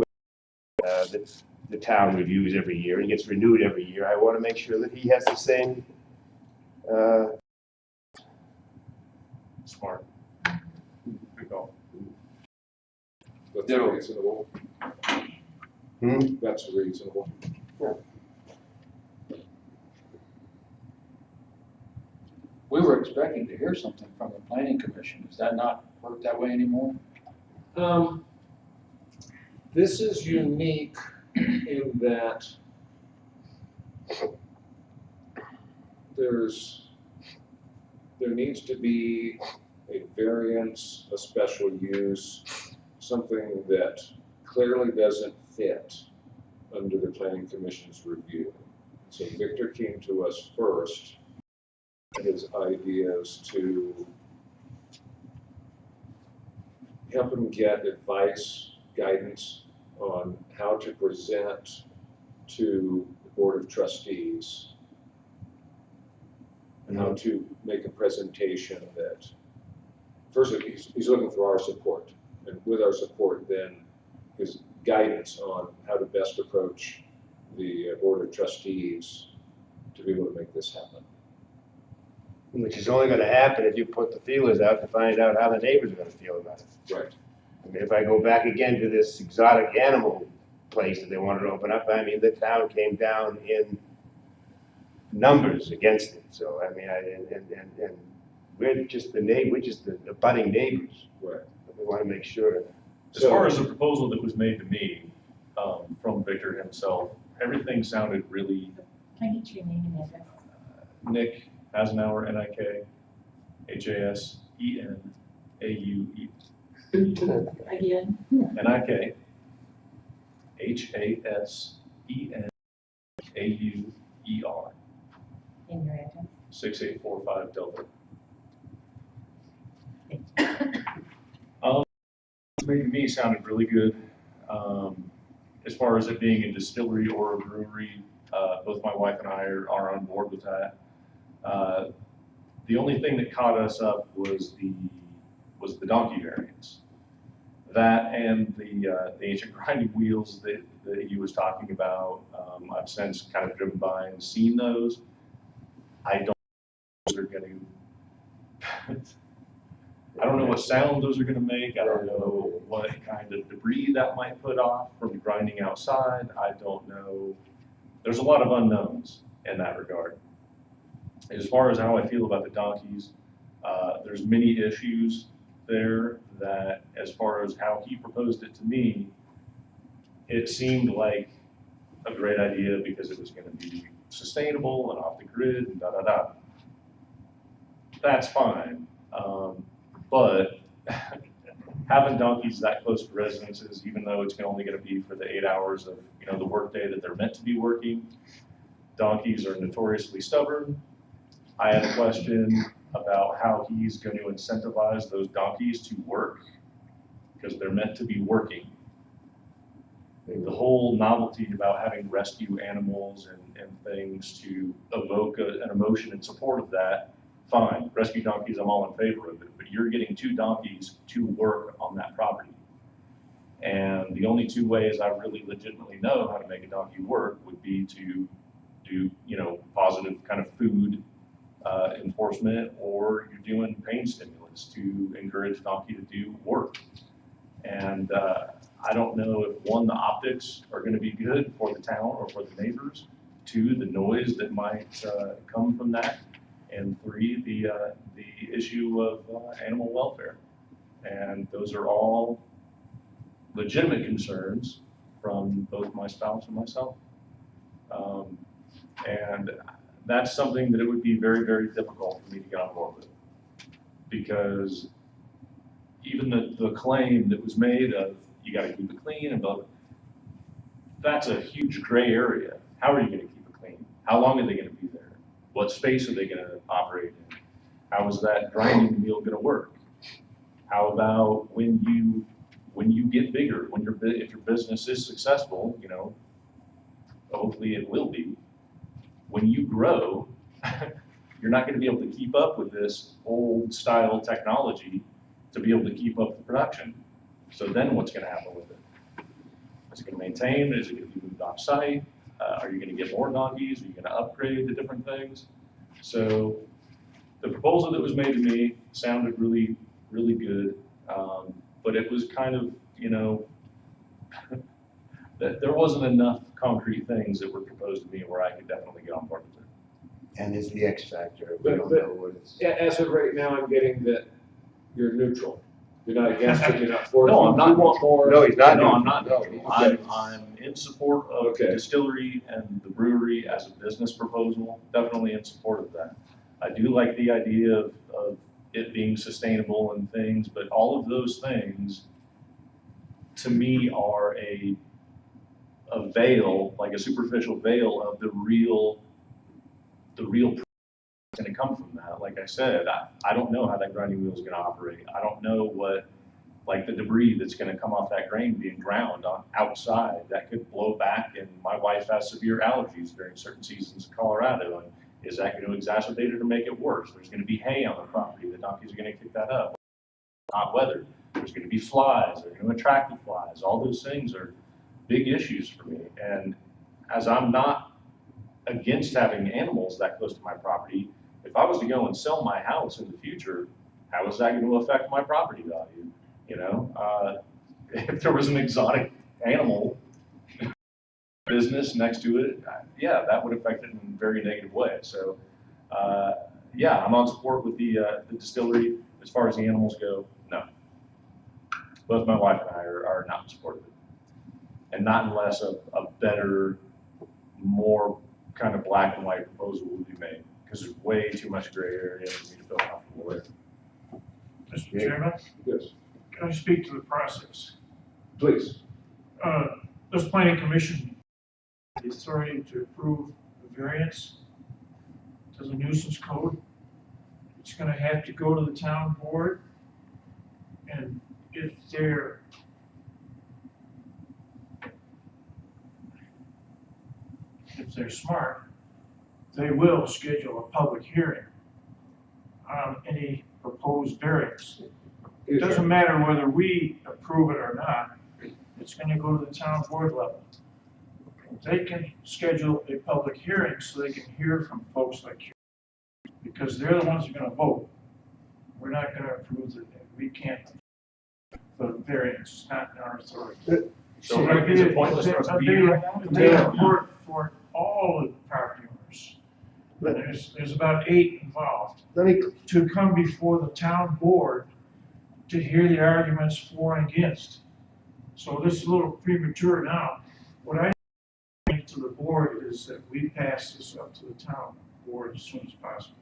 that the town reviews every year, and gets renewed every year. I want to make sure that he has the same, Smart. Good call. That's Ditto. reasonable. That's reasonable. We were expecting to hear something from the planning commission. Does that not work that way anymore? This is unique in that there needs to be a variance, a special use, something that clearly doesn't fit under the planning commission's review. So Victor came to us first, his ideas to help him get advice, guidance on how to present to the Board of Trustees and how to make a presentation that, first, he's looking for our support. And with our support, then his guidance on how to best approach the Board of Trustees to be able to make this happen. which is only going to happen if you put the feelers out to find out how the neighbors are going to feel about it. Right. I mean, if I go back again to this exotic animal place that they wanted to open up, I mean, the town came down in numbers against it. So, I mean, and we're just the budding neighbors. Right. We want to make sure. As far as the proposal that was made to me, from Victor himself, everything sounded really, Can I get your name and address? Nick Hasenauer, N-I-K, H-A-S-E-N-A-U-E, Again? N-I-K, H-A-S-E-N-A-U-E-R, In your address? 6845 Delta. Made to me sounded really good. As far as it being a distillery or a brewery, both my wife and I are on board with that. The only thing that caught us up was the donkey variants. That and the ancient grinding wheels that he was talking about. I've since kind of driven by and seen those. I don't know if those are going to. I don't know what sound those are going to make. I don't know what kind of debris that might put off from grinding outside. I don't know. There's a lot of unknowns in that regard. As far as how I feel about the donkeys, there's many issues there that, as far as how he proposed it to me, it seemed like a great idea because it was going to be sustainable and off the grid and da-da-da. That's fine. But having donkeys that close to residences, even though it's only going to be for the 8 hours of the workday that they're meant to be working, donkeys are notoriously stubborn. I had a question about how he's going to incentivize those donkeys to work because they're meant to be working. The whole novelty about having rescue animals and things to evoke an emotion in support of that, fine. Rescue donkeys, I'm all in favor of it, but you're getting 2 donkeys to work on that property. And the only 2 ways I really legitimately know how to make a donkey work would be to do, positive kind of food enforcement, or you're doing pain stimulants to encourage donkey to do work. And I don't know if 1, the optics are going to be good for the town or for the neighbors. 2, the noise that might come from that. And 3, the issue of animal welfare. And those are all legitimate concerns from both my spouse and myself. And that's something that it would be very, very difficult for me to get on board with. Because even the claim that was made of you got to keep it clean and blah, blah, that's a huge gray area. How are you going to keep it clean? How long are they going to be there? What space are they going to operate in? How is that grinding wheel going to work? How about when you get bigger, if your business is successful, hopefully it will be. When you grow, you're not going to be able to keep up with this old style technology to be able to keep up the production. So then what's going to happen with it? Is it gonna maintain, is it gonna be moved off-site? Are you gonna get more donkeys, are you gonna upgrade to different things? So, the proposal that was made to me sounded really, really good, but it was kind of, you know, that there wasn't enough concrete things that were proposed to me where I could definitely get on board with it. And it's the X factor, we But- don't but- know what it's. As of right now, I'm getting that you're neutral. You're not against it, you're not for it. No, I'm not. You want more. No, he's not. No, I'm not. No, I'm in support of the Okay. distillery and the brewery as a business proposal, definitely in support of that. I do like the idea of it being sustainable and things, but all of those things, to me, are a veil, like a superficial veil of the real that's gonna come from that. Like I said, I don't know how that grinding wheel is gonna operate. I don't know what, like the debris that's gonna come off that grain being ground on outside, that could blow back, and my wife has severe allergies during certain seasons in Colorado, and is that gonna exacerbate it or make it worse? There's gonna be hay on the property, the donkeys are gonna kick that up. Hot weather, there's gonna be flies, they're gonna attract the flies, all those things are big issues for me, and as I'm not against having animals that close to my property, if I was to go and sell my house in the future, how is that going to affect my property value? You know, if there was an exotic animal business next to it, yeah, that would affect it in a very negative way. So, yeah, I'm on support with the distillery. As far as the animals go, no. Both my wife and I are not in support of it. And not unless a better, more kind of black and white proposal would be made, because there's way too much gray area for me to feel comfortable with. Mr. Chairman, Yes, can I speak to the process? please. Does planning commission have the authority to approve the variance to the nuisance code? It's gonna have to go to the town board, and if they're smart, they will schedule a public hearing on any proposed variance. It doesn't matter whether we approve it or not, it's gonna go to the town board level. They can schedule a public hearing so they can hear from folks like you, because they're the ones who are gonna vote. We're not gonna approve it, we can't, the variance is not in our authority. So is it pointless for us to be here? They report for all of the property owners. There's about 8 involved. Let me, To come before the town board to hear the arguments for and against. So this is a little premature now. What I think to the board is that we pass this up to the town board as soon as possible.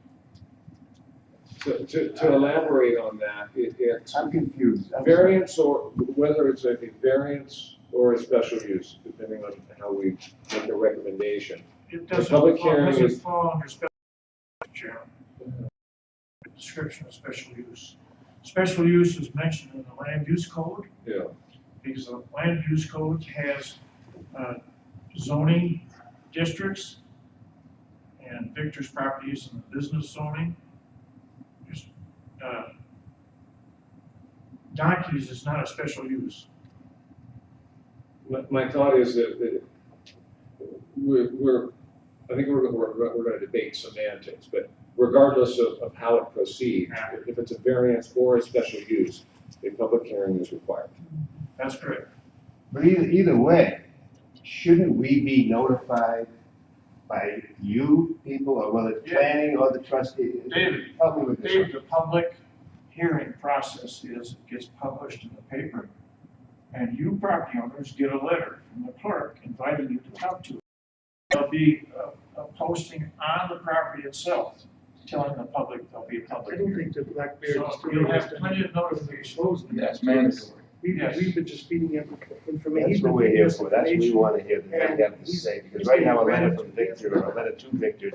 To elaborate on that, it's I'm confused. I'm variance, or whether it's a variance or a special use, depending on how we make a recommendation. It The doesn't public fall, hearing doesn't is- fall under special, Chairman. Description of special use. Special use is mentioned in the land use code, Yeah, because the land use code has zoning districts, and Victor's property is in the business zoning. There's, donkeys is not a special use. my thought is that I think we're gonna debate semantics, but regardless of how it proceeds, if it's a variance or a special use, a public hearing is required. That's correct. But either way, shouldn't we be notified by you people, or whether it's Yeah. planning or the trustee? David, Help me with this. Dave, the public hearing process is, it gets published in the paper, and you property owners get a letter from the clerk inviting you to come to it. There'll be a posting on the property itself, telling the public there'll be a I public don't hearing. think the black bear. So you'll have plenty of notifications. That's mandatory. We've been just feeding him information. That's what we're here for, that's what we want to hear, that they have to say, because right now a letter from Victor, or a letter to Victor,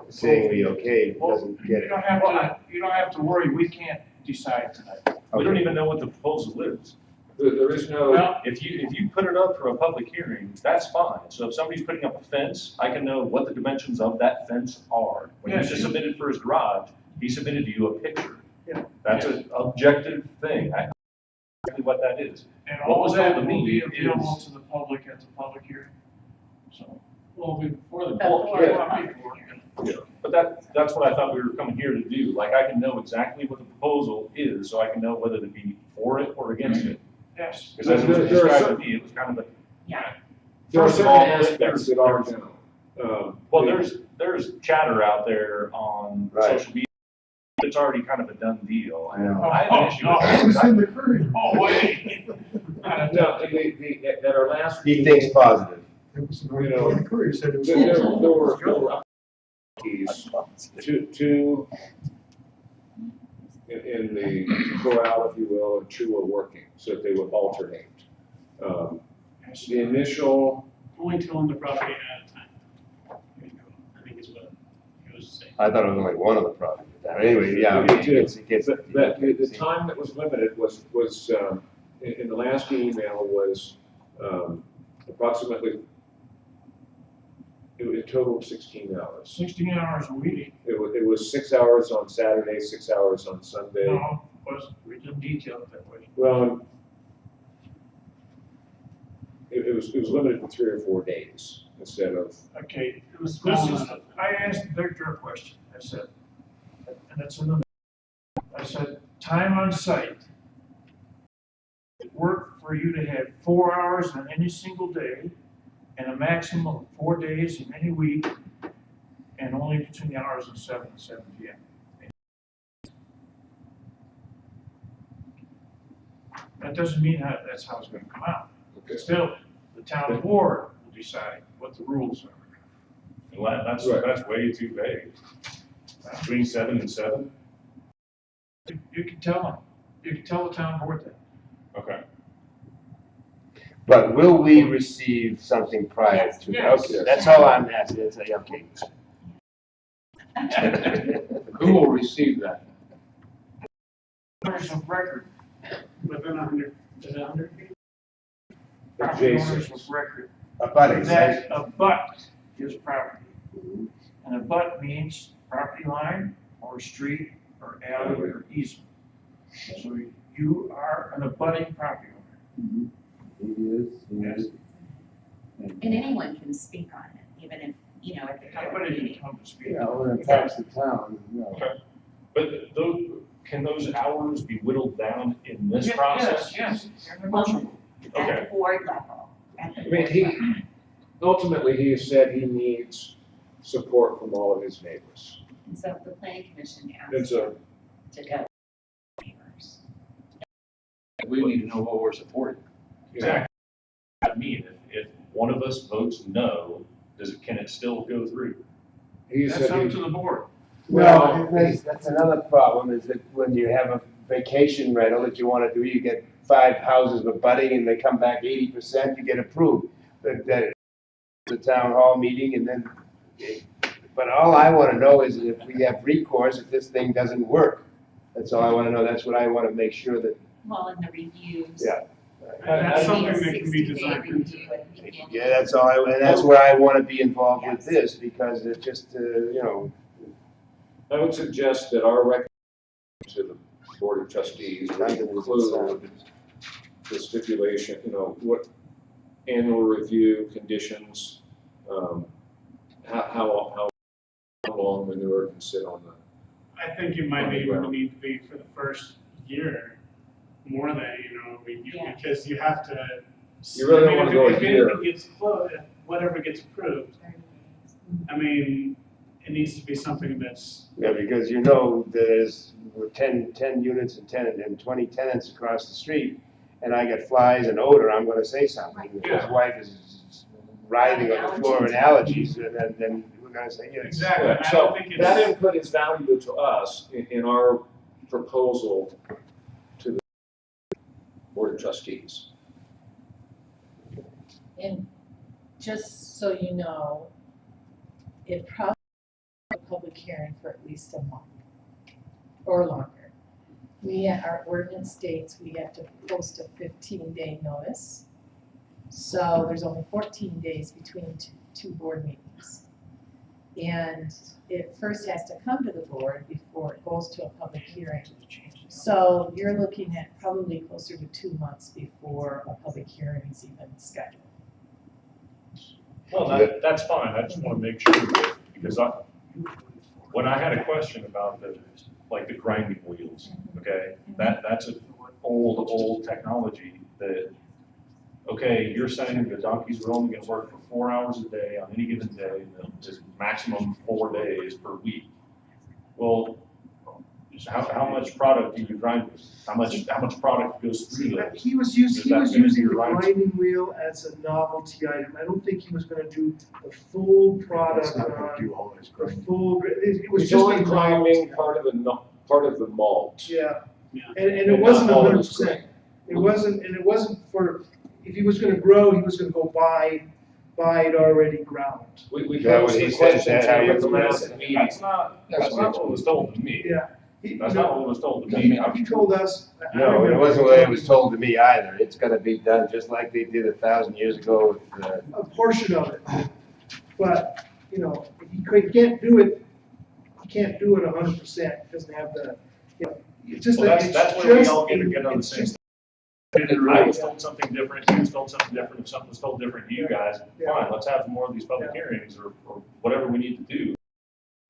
saying we okay, doesn't get You it. don't have to worry, we can't decide tonight. We don't Okay. even know what the proposal is. There is no, Well, If you put it up for a public hearing, that's fine. So if somebody's putting up a fence, I can know what the dimensions of that fence are. When he Yes. just submitted for his garage, he submitted to you a picture. Yeah. That's an objective thing. exactly what that is. And What all was of that told to will me be available is- to the public at the public hearing. So. Well, before the Before bulk, the yeah. But that's what I thought we were coming here to do. Like, I can know exactly what the proposal is, so I can know whether to be for it or against it. Yes. Because as it was There are described to some- me, it was kind of a. Yeah. There are First of certain all, aspects that are general. Well, there's chatter out there on Right. social media. It's already kind of a done deal. I know. I have an issue with Oh, it. it's in the Courier. Oh, wait. No, at our last. He thinks positive. It was, You know, the Courier said it was. There were keys two in the corral, if you will, and two were working, so that they would alternate. The initial, Only tilling the property at a time. There you go. I think is what he was saying. I thought it was only one of the properties. Anyway, yeah. Me too. It gets- but the time that was limited was in the last email was approximately, it was a total of 16 hours. 16 hours a week. It was 6 hours on Saturday, 6 hours on Sunday. No, we didn't detail it that way. Well, it was limited to 3 or 4 days instead of, Okay, It was this small is, enough. I asked Victor a question. I said, and it's in the, I said, time on site. It worked for you to have 4 hours on any single day and a maximum of 4 days in any week and only between the hours of 7 and 7 p.m. That doesn't mean that's how it's gonna come out. okay. Still, the town board will decide what the rules are. Well, that's way too vague. Between 7 and 7? You can tell them, you can tell the town board that. Okay. But will we receive something prior to? Yes. Okay, that's all I'm asking. It's like, okay. Who will receive that? Owners of record, Within 100, is it 100 feet? property owners Adjacent. of record, A budding, that abut his property. And abut means property line or street or alley or easement. So you are an abutting property owner. He is. Yes. And anyone can speak on it, even if, at the public Anybody meeting. can come to speak. Yeah, well, it impacts the town, you know. But can those hours be whittled down in this Yes, process? Yes, they're negotiable. At Okay. the board level. At the I mean, board ultimately, he has said he needs support from all of his neighbors. And so the planning commission And asked so, to go. Neighbors. We need to know what we're supporting. Exactly. I mean, if one of us votes no, can it still go through? he That's said up he, to the board. Well, that's another problem, is that when you have a vacation rental that you wanna do, you get 5 houses abutting and they come back 80%, you get approved. That the town hall meeting and then, but all I wanna know is if we have recourse, if this thing doesn't work. That's all I wanna know, that's what I wanna make sure that, Well, in the reviews. Yeah. And that's maybe a something that can be 60-day designed into review it. at the beginning. yeah, that's all, and that's where I wanna be involved with Yes. this, because it just, I would suggest that our recommendation to the board of trustees would include the stipulation, what annual review conditions, how long manure can sit on the, I think it might be even need to be for the first year, more than, review, Yeah. because you have to. You really I mean, don't wanna if- go a If year. anything gets close, if whatever gets approved, 30 days. I mean, it needs to be something that's, yeah, because there's 10 units and 20 tenants across the street, and I get flies and odor, I'm gonna say something. If his wife is writhing on the floor with allergies, and then we're gonna say, yeah. exactly, I So don't think that it's, input is valuable to us in our proposal to the board of trustees. And just so you know, it probably a public hearing for at least a month or longer. Our ordinance states we have to post a 15-day notice. So there's only 14 days between two board meetings. And it first has to come to the board before it goes to a public hearing. So you're looking at probably closer to 2 months before a public hearing is even scheduled. Well, that's fine, I just wanna make sure that, because when I had a question about like the grinding wheels, okay? That's an old technology that, okay, you're saying the donkeys are only gonna work for 4 hours a day on any given day, and just maximum 4 days per week. Well, how much product do you grind with? How much product goes through those? He was Does that using mean the you're right? grinding wheel as a novelty item. I don't think he was gonna do the full product It's not gonna on, do all this the grinding. full, it was It's just only a grinding novelty. part of the malt. Yeah, Yeah. and it And wasn't not all of 100%. it's grain. It wasn't for, if he was gonna grow, he was gonna go buy it already ground. We Is that posed what he the said? question Is that to how you from it's- last meeting. That's not what was told to me. Yeah. That's not what was told to me. He told us. I No, it remember wasn't the way it was told to me either. It's gonna be done just like they did 1,000 years ago with, A portion of it, but, you know, can't do it 100%, doesn't have the, you know, it's just Well, that that's it's where we just, all get together on the it's same. just, I was told something different, he was told something different, if something was told different to you guys, Yeah. fine, let's have more of these public Yeah. hearings or whatever we need to do.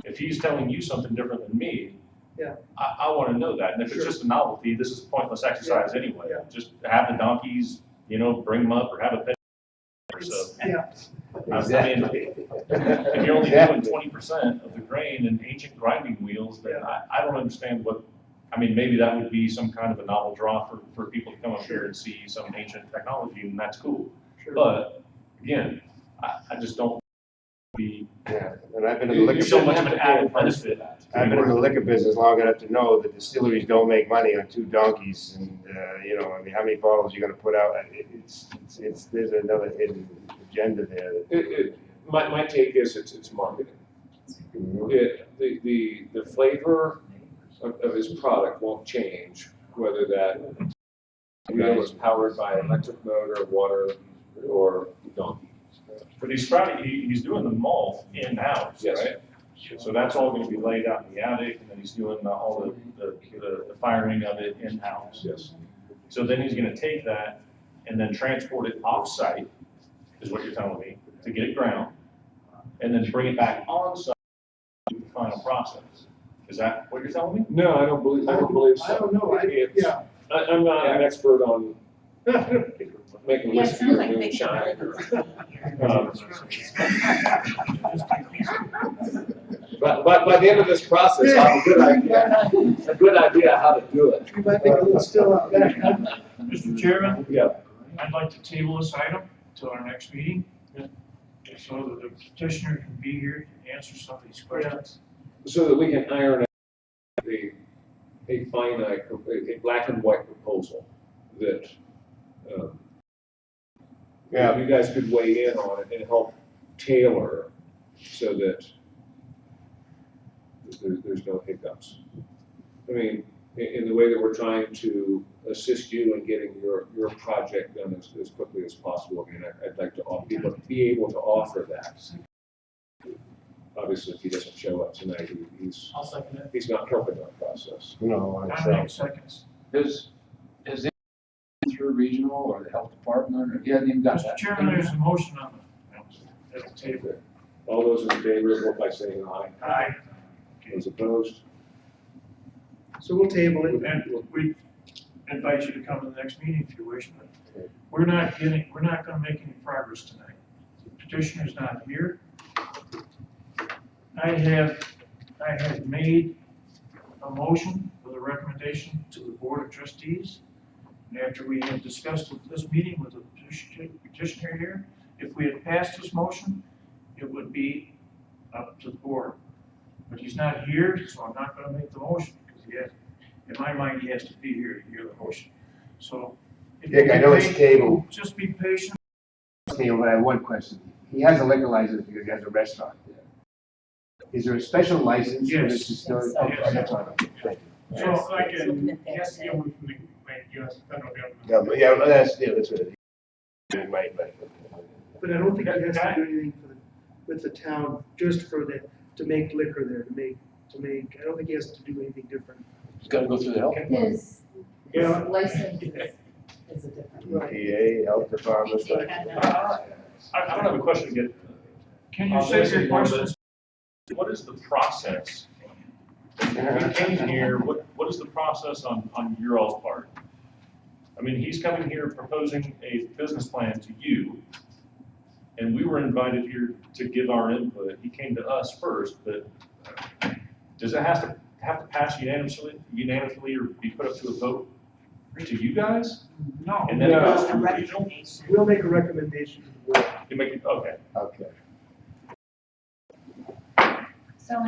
If he's telling you something different than me, Yeah. I wanna know that, and if it's Sure. just a novelty, this is a pointless exercise anyway. Yeah. Just have the donkeys, bring them up or have a pet. So, it's, yeah, exactly. if you're only doing Exactly. 20% of the grain and ancient grinding wheels, then I don't understand maybe that would be some kind of a novel draw for people to come up here and see some ancient technology, and that's cool. sure. But, again, I just don't be Yeah, and I've been in the liquor, so much of an added benefit. I've been in the liquor business long enough to know that distilleries don't make money on 2 donkeys and, how many bottles you're gonna put out? There's another hidden agenda there. My take is it's marketing. The flavor of his product won't change, whether that wheel is powered by electric motor, water, or donkey. But he's doing the malt in-house, Yes. right? So that's all gonna be laid out in the attic, and then he's doing all the firing of it in-house. Yes. So then he's gonna take that and then transport it off-site, is what you're telling me, to get it ground, and then bring it back on-site to the final process. Is that what you're telling me? No, I don't believe so. I don't know, It's- I'm not an expert on making Yeah, it whiskey sounds or like big moonshine. But by the end of this process, I'll have a good idea how to do it. You might make a little still out back. Mr. Chairman, Yeah. I'd like to table this item till our next meeting, so that the petitioner can be here to answer some of these questions. So that we can iron out a finite, a black and white proposal that, Yeah. you guys could weigh in on it and help tailor so that there's no hiccups. I mean, in the way that we're trying to assist you in getting your project done as quickly as possible, I mean, I'd like to be able to offer that. Obviously, if he doesn't show up tonight, I'll second it. he's not helping our process. No, I'm Time saying. 8 seconds. Has it been through regional or the health department, or he hasn't even got Mr. that? Chairman, there's a motion on the table. All those in favor, vote by saying aye. Aye. Those opposed? So we'll table it. And we invite you to come to the next meeting if you wish, but we're not gonna make any progress tonight. The petitioner's not here. I have made a motion with a recommendation to the Board of Trustees. And after we had discussed at this meeting with the petitioner here, if we had passed this motion, it would be up to the board. But he's not here, so I'm not gonna make the motion, because in my mind, he has to be here to hear the motion. So. if you Dick, I know it's be tabled. Just be patient. Okay, well, I have one question. He has a liquor license because he has a restaurant there. Is there a special license for this Yes. distillery? Yes. Okay, that's fine. Thank you. So I Looking can, at that yes, today. yeah, we can make, US federal government. Yeah, but that's what it is. Right. But I don't think he has to do anything with the town, just to make liquor there, I don't think he has to do anything different. It's gotta go through the health department. His Yeah. license is a different. EPA, health department. I don't have a question to get. Can you say your question? What is the process? When we came here, what is the process on your all's part? I mean, he's coming here proposing a business plan to you, and we were invited here to give our input. He came to us first, but does it have to pass unanimously or be put up to a vote to you guys? No. And then it goes A to regional? recommendation. We'll make a recommendation to the board. You make it, okay. Okay. So,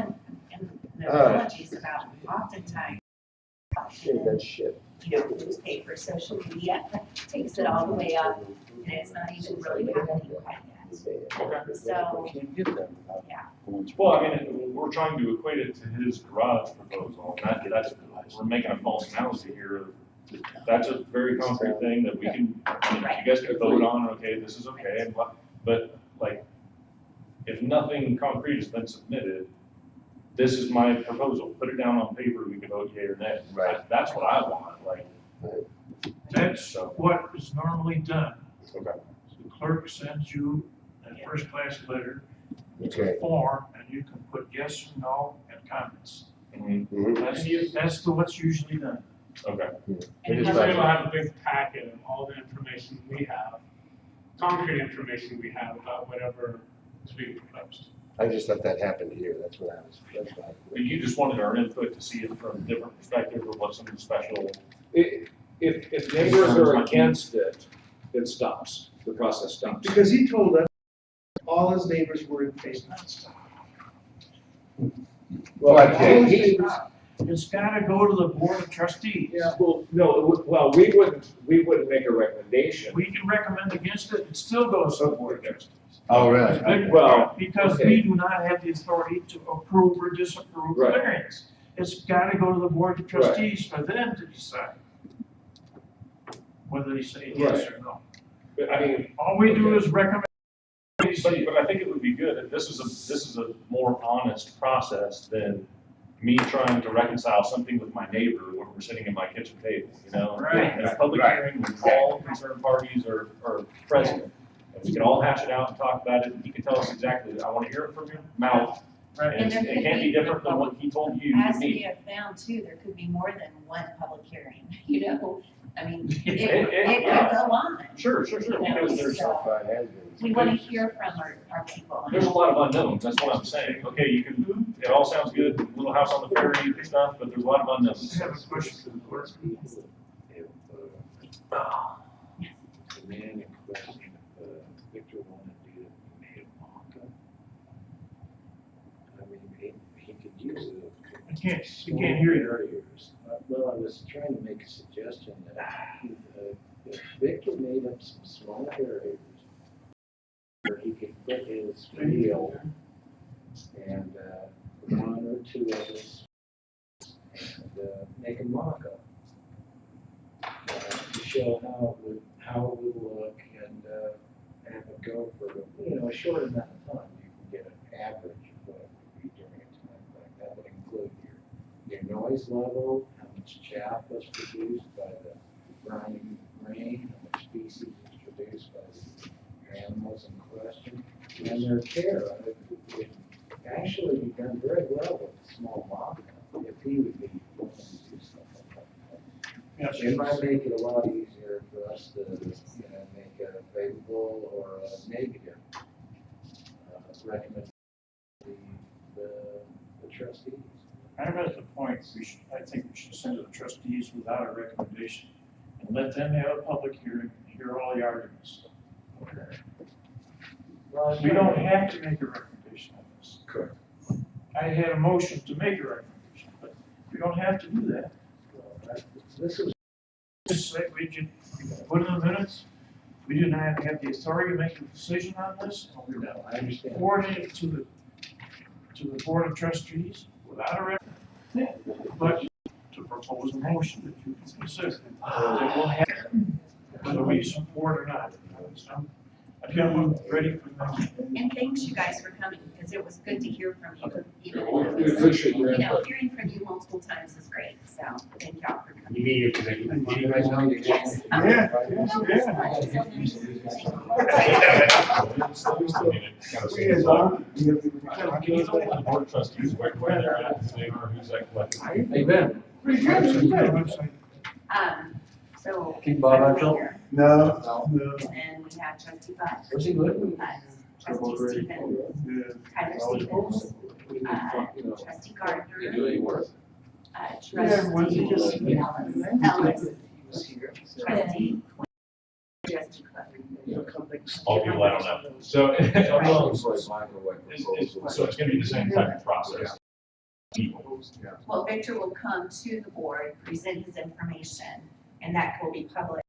and the apologies about oftentimes, That shit. newspaper, social media takes it all the way up, and it's not even really happening quite yet. Okay. So, Can't get them without yeah. going through. Well, I mean, we're trying to equate it to his garage proposal, and we're making a false analogy here. That's a very concrete thing that we can, you guys can vote on, okay, this is okay, and but like, if nothing concrete has been submitted, this is my proposal, put it down on paper, we can vote yea or nay. Right. That's what I want, like, That's so, what is normally done. okay. The clerk sends you a first-class letter, it's Okay. a form, and you can put yes or no and comments. Mhm. Mhm. That's what's usually done. Okay. It And is usually we'll like- have a big packet of all the information we have, concrete information we have about whatever is being proposed. I just thought that happened here, that's what I was, that's why. But you just wanted our input to see it from a different perspective, or what some of the special, If neighbors are against it, it stops, the process stops. Because he told us all his neighbors were in favor. Well, All his he, neighbors, It's gotta go to the board of trustees. Yeah. well, no, well, we wouldn't make a recommendation. We can recommend against it, it still goes to the board of trustees. Oh, really? Big- Well, Because okay. we do not have the authority to approve or disapprove the Right. variance. It's gotta go to the board of trustees for them to decide whether they say yes or no. But I mean, All we do is recommend. but I think it would be good if this is a more honest process than me trying to reconcile something with my neighbor when we're sitting at my kitchen table, you know? Right. In a public Right. hearing, when all concerned parties are present, and we can all hash it out and talk about it, and he can tell us exactly, I wanna hear it from your mouth. Right. And it can't be different than what he told you to As we me. have found too, there could be more than one public hearing, you know? I mean, And- it yeah. could go on. Sure, because there's, So, Far has been. we wanna hear from our people. there's a lot of unknowns, that's what I'm saying. Okay, you can, it all sounds good, little house on the prairie and stuff, but there's a lot of unknowns. I have a question for the clerk. The man in question, Victor wanted to make a mock-up. I mean, he could use it. I can't hear you. Areas. Well, I was trying to make a suggestion that if Victor made up some small areas where he could put his wheel and one or two of us and make a mock-up to show how it would look and have it go for, a short amount of time. You can get an average of what it would be during a time like that. Would include your noise level, how much chaff was produced by the briny rain, how much species was produced by the animals in question, and their care. It actually be done very well with a small mock-up, if he would be willing to do something like that. Yes, It might make it a lot easier for us to, make a favorable or a negative recommendation to the trustees. I'm at the point, I think we should send to the trustees without a recommendation and let them have a public hearing, hear all the arguments. We don't have to make a recommendation on this. Correct. I had a motion to make a recommendation, but we don't have to do that. This is Just say, we can put in the minutes, we do not have the authority to make a decision on this, and we're not I understand. forwarding it to the board of trustees without a recommendation, but to propose a motion that you can consider. That will happen, whether we support or not. I've got one ready for next. And thanks you guys for coming, because it was good to hear from you, even if We it was, appreciate your you know, input. hearing from you multiple times is great, so thank y'all for coming. You mean if they can, you guys know you Yes. Yeah. Board of trustees, where they're at, who they are, who's that collective. Hey, Ben, So. Keep Bob out of Mayor, No. And then we have trustee Butt, where's he living? trustee Stevens, Tyler Stevens, trustee You Gardner, do any work? trustee Ellis, trustee, trustee Cook. All people I don't know. So, so it's gonna be the same type of process. People. Well, Victor will come to the board, present his information, and that will be public,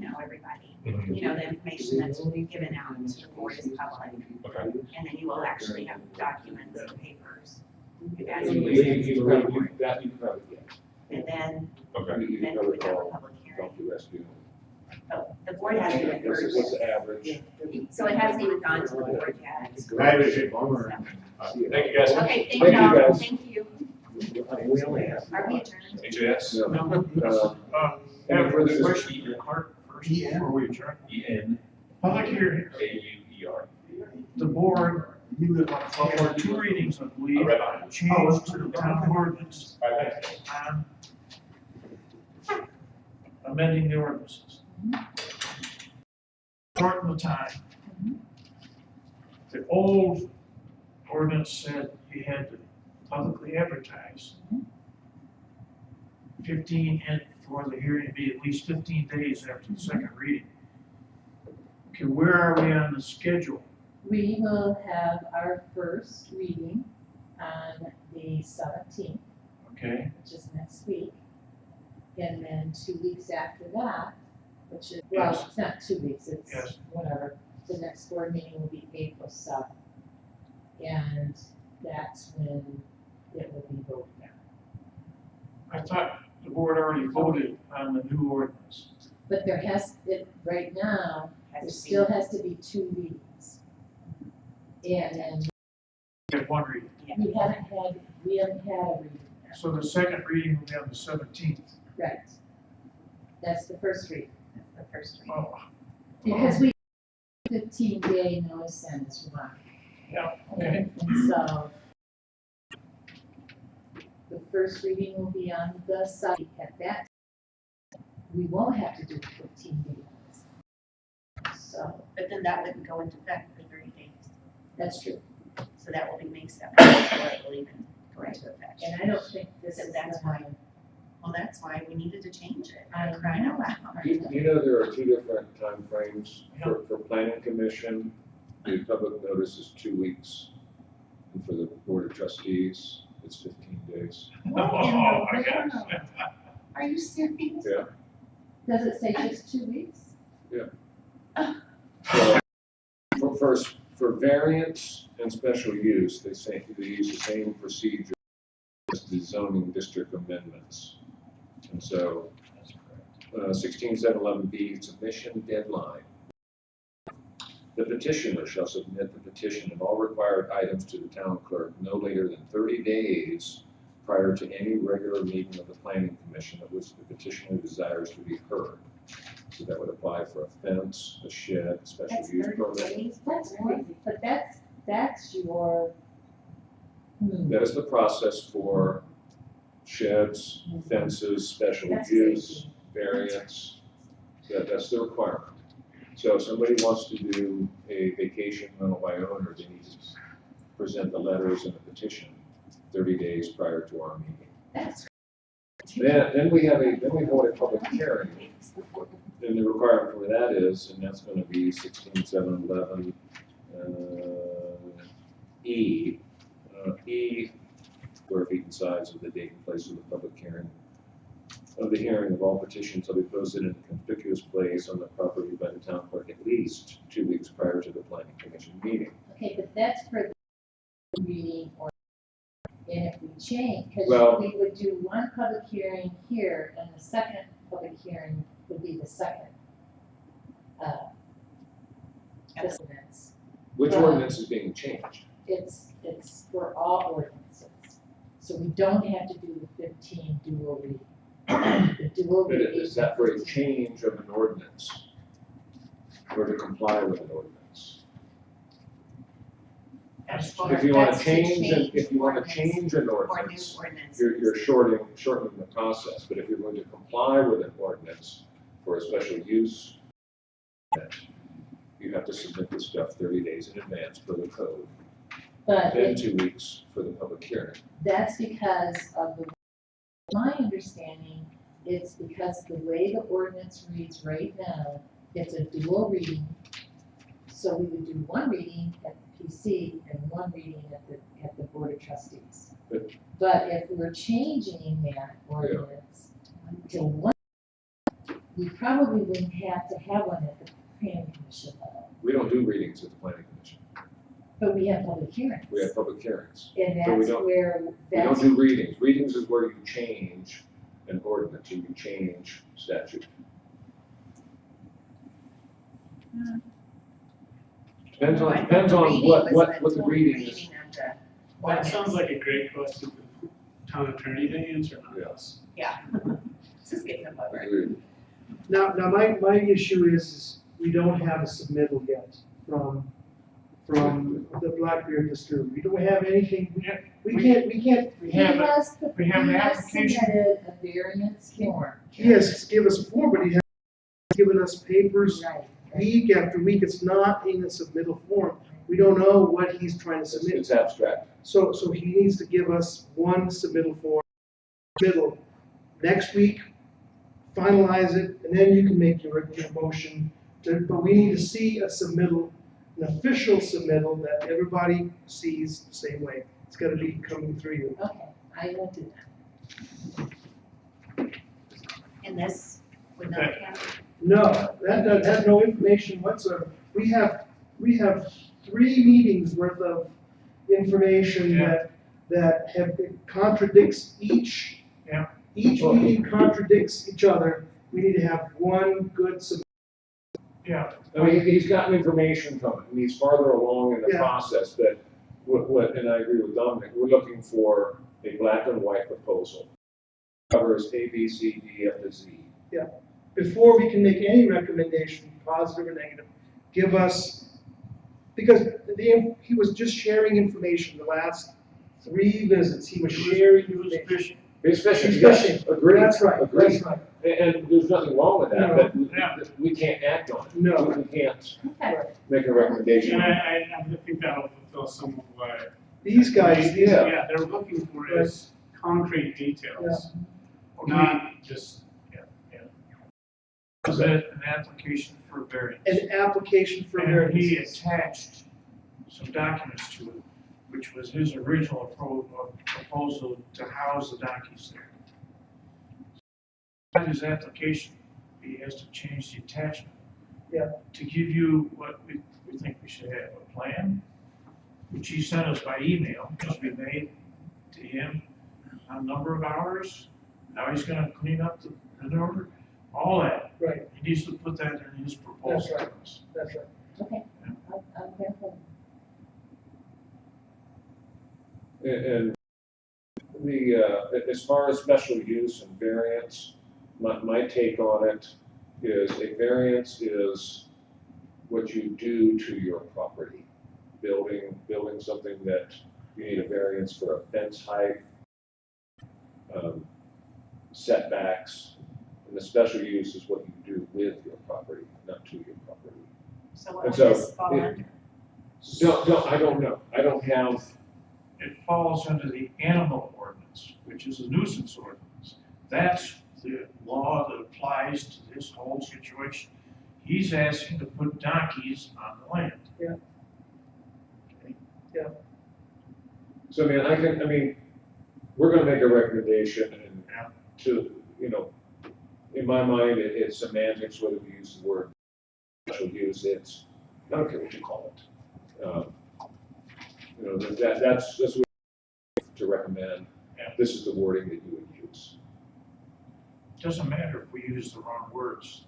you know, everybody. Mhm. You know, the information that's given out to the board is public, Okay. and then you will actually have documents and papers. As You he can presents to the board. probably get. And then, Okay. You then can we would have a call, public hearing. talk to rescue. Oh, the board hasn't even heard What's the yet. average? So it hasn't even gone to the board yet. That is it. Thank you guys. Okay, thank Thank you, y'all, guys. thank you. We only have. Are we adjourned? HAS. No. Have further a discussion? question for Clark first before we adjourn. Public hearing, ENAUER. the board, for 2 readings, I believe, Right on. changed to the town ordinance All right, thanks. on amending the ordinances. Shorten the time. The old ordinance said you had to publicly advertise 15, and for the hearing to be at least 15 days after the second reading. Okay, where are we on the schedule? We will have our first reading on the 17th, Okay, which is next week. And then 2 weeks after that, which is, well, Yes. it's not 2 weeks, it's Yes. whatever. The next board meeting will be April 7th. And that's when it will be voted on. I thought the board already voted on the new ordinance. But there has, right now, there Has to still has to be 2 readings. And then We have 1 reading. we haven't had a reading yet. So the second reading will be on the 17th. Right. That's the first reading. That's the first reading. Oh, Because we 15-day notice and it's one. yeah, okay. And so the first reading will be on the site at that. We won't have to do 15 days. So But then that wouldn't go into effect for 30 days. that's true. So that will be May 7th before it will even go into effect. And I don't think this So is that's gonna why, well, that's why we needed to change it. I I'm crying out know. loud. You know, there are 2 different timeframes for planning commission. The public notice is 2 weeks. And for the board of trustees, it's 15 days. What in Oh, the my gosh. world? Are you serious? Yeah. Does it say just 2 weeks? So for variance and special use, they use the same procedure as the zoning district amendments. And so, 16.711B, submission deadline. The petitioner shall submit the petition and all required items to the town clerk no later than 30 days prior to any regular meeting of the planning commission at which the petitioner desires to be heard. So that would apply for a fence, a shed, a special That's use 30 permit. days? That's crazy, but that's your. That is the process for sheds, fences, special That's use, easy. variance. That's the requirement. So if somebody wants to do a vacation rental by owner, they need to present the letters and the petition 30 days prior to our meeting. That's. Then we hold a public hearing. Then the requirement for that is, and that's gonna be 16.711, E. E, square feet and size of the date and place of the public hearing. Of the hearing of all petitions shall be posted in a conspicuous place on the property by the town clerk at least 2 weeks prior to the planning commission meeting. Okay, but that's for the reading or, and if we change, Well- because we would do one public hearing here and the second public hearing would be the second. this ordinance. Which ordinance is being changed? It's for all ordinances. So we don't have to do the 15 dual reading. The dual But reading. is that for a change of an ordinance? Or to comply with an ordinance? That's for, If you wanna that's to change, if you wanna ordinance change an or new ordinance, ordinances. you're shortening the process, but if you're going to comply with an ordinance for a special use, you have to submit this stuff 30 days in advance per the code, But then 2 weeks for the public hearing. that's because of the, my understanding, it's because the way the ordinance reads right now, it's a dual reading. So we would do one reading at the PC and one reading at the Board of Trustees. But- But if we're changing that ordinance to one, we probably wouldn't have to have one at the planning commission level. We don't do readings at the planning commission, But we have public hearings. we have public hearings. And but we that's don't- where, We don't that's, do readings, readings is where you change an ordinance, or you change statute. Depends I on, thought depends the on reading what, was what, the what the total reading is. reading of the That ordinance. sounds like a great question for town attorney to answer, not Yeah. us. Yeah. This is getting above our. Agreed. Now, my issue is we don't have a submittal yet from the Blackbeard distillery. We don't have anything, we can't, We he have, has, we have an he has application. submitted a variance form. he has given us a form, but he hasn't given us papers Right. week after week. It's not in the submittal form. We don't know what he's trying to It's, submit. it's abstract. So he needs to give us one submittal form, submittal next week, finalize it, and then you can make your motion. But we need to see a submittal, an official submittal that everybody sees the same way. It's gotta be coming through you. Okay, I will do that. And this would not Okay. count. No, that has no information whatsoever. We have 3 meetings worth of information Yeah. that have contradicts each. Yeah. Each meeting contradicts each other. We need to have one good submittal. Yeah, I mean, he's gotten information from it, and he's farther along in the Yeah. process, but what, and I agree with Dominic, we're looking for a black and white proposal. Covers A, B, C, D, F, to Z. Before we can make any recommendation, positive or negative, give us, because he was just sharing information the last 3 visits. He was sharing he was information. fishing. He's fishing, He's yes, fishing. agreed, That's right, agreed. that's right. And there's nothing wrong with that, No. but Yeah. we can't act on it. No. We can't Okay. make a recommendation. And I think that'll fulfill some of what. These guys, these, Yeah. Yeah, they're looking for is concrete details, not just, Submit an application for variance. an application for And he variance. attached some documents to it, which was his original proposal to house the donkeys there. On his application, he has to change the attachment. Yeah. To give you what we think we should have, a plan, which he sent us by email, which we made to him on a number of hours. Now he's gonna clean up the manure, all that. Right, He needs to put that in his proposal to us. that's right. Okay, I'll verify. And the, as far as special use and variance, my take on it is a variance is what you do to your property. Building something that you need a variance for a fence height, setbacks, and the special use is what you do with your property, not to your property. So what And would so this fall it- under? No, I don't know. I don't have, It falls under the animal ordinance, which is a nuisance ordinance. That's the law that applies to this whole situation. He's asking to put donkeys on the land. so I mean, we're gonna make a recommendation and Yeah. to, in my mind, it's semantics, whether we use the word special use, I don't care what you call it. That's what to recommend. Yeah. This is the wording that you would use. Doesn't matter if we use the wrong words.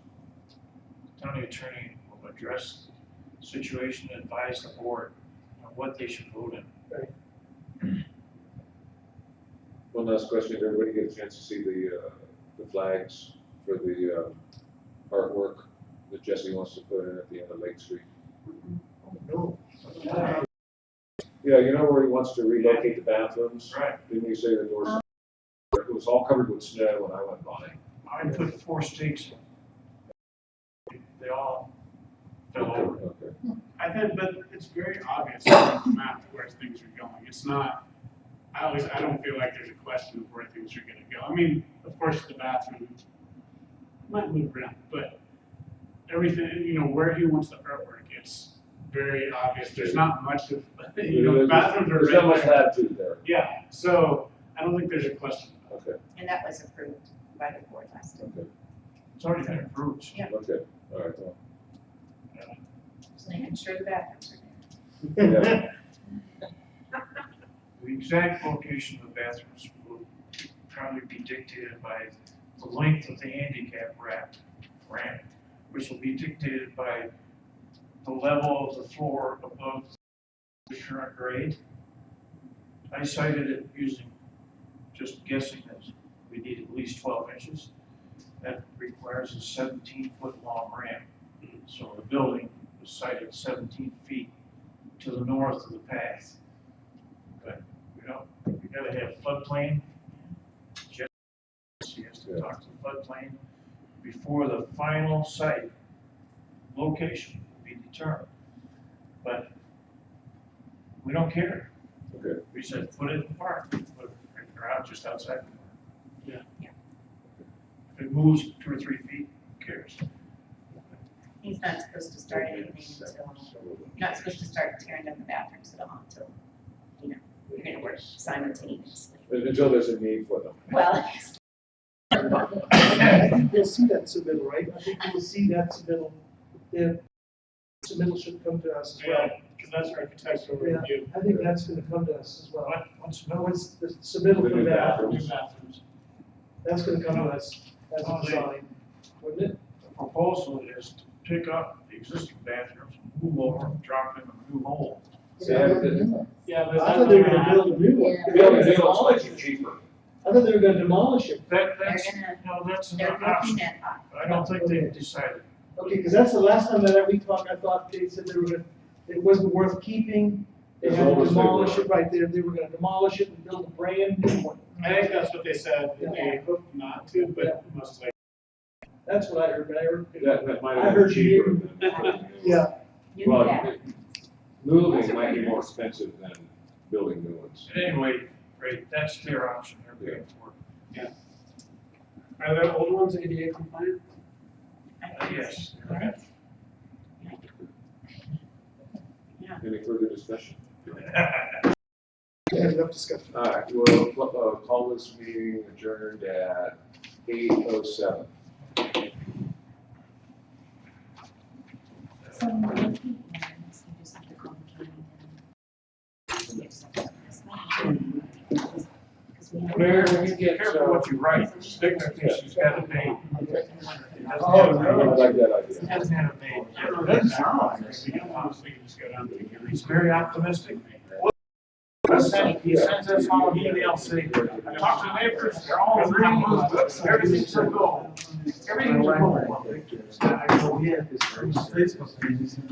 County attorney will address situation and advise the board on what they should vote in. One last question, did everybody get a chance to see the flags for the artwork that Jesse wants to put in at the end of Lake Street? No. Yeah, you know where he wants to relocate the bathrooms? Right. Didn't you say the doors? It was all covered with snow when I went by. I put 4 stakes in. They all fell over. Okay. I think, but it's very obvious on the map where things are going. It's not, I don't feel like there's a question of where things are gonna go. I mean, of course, the bathroom might move around, but everything, you know, where he wants the artwork, it's very obvious. There's not much of, you know, the bathrooms are There's not much right there. to do there. Yeah, so I don't think there's a question. Okay, And that was approved by the board last time. okay, It's already been approved. Yeah. okay, all right, well, Just making sure the bathrooms are there. yeah. The exact location of the bathrooms will probably be dictated by the length of the handicap ramp, which will be dictated by the level of the floor above the current grade. I cited it using, just guessing that we need at least 12 inches. That requires a 17-foot long ramp. So the building was cited 17 feet to the north of the path. But we gotta have floodplain. Jesse has to talk to the floodplain before the final site location will be determined. But we don't care. Okay. We said, put it in the park, put it or out just outside the park. Yeah. If it moves 2 or 3 feet, who cares? He's not supposed to start anything until, you're not supposed to start tearing down the bathrooms at all until, you know, you're gonna work simultaneously. Until there's a need for them. Well, You'll see that submittal, right? I think you'll see that submittal. The submittal should come to us as well. Because that's architectural Yeah. review. I think that's gonna come to us as well. What's No, it's the submittal The for new that, bathrooms. New bathrooms. that's gonna come to us as a design, wouldn't it? The proposal is to pick up the existing bathrooms, move over, drop them in a new hole. Yeah, but I thought they were gonna build a new one. Yeah. The only thing that's like cheaper. I thought they were gonna demolish it. That's, They're no, that's they're not option. looking at, I don't think they've decided. Okay, because that's the last time that we talked, I thought they said they were gonna, it wasn't worth keeping. They As had long to as they demolish were. it right there, they were gonna demolish it and build a brand new one. I think that's what they said, that they hoped not to, but most likely. That's what I heard, but I heard. That might I have been heard cheaper you. than. Yeah, you Well, know, moving might be more expensive than building new ones. Anyway, great, that's their option, they're paying for it. Are the old ones ADA compliant? Yes. Any further discussion? we had enough discussion. All right, we'll call this meeting adjourned at 8:07. So we're looking at, you just have to call the county. Mayor, when you get careful what you write, signatures got a name. Oh, no, I like that idea. It doesn't have a name. Honestly, you just go down to the hearing. He's very optimistic. He sends us all an email saying, I talked to the neighbors, they're all agreeing, everything's a go. Everything's a go.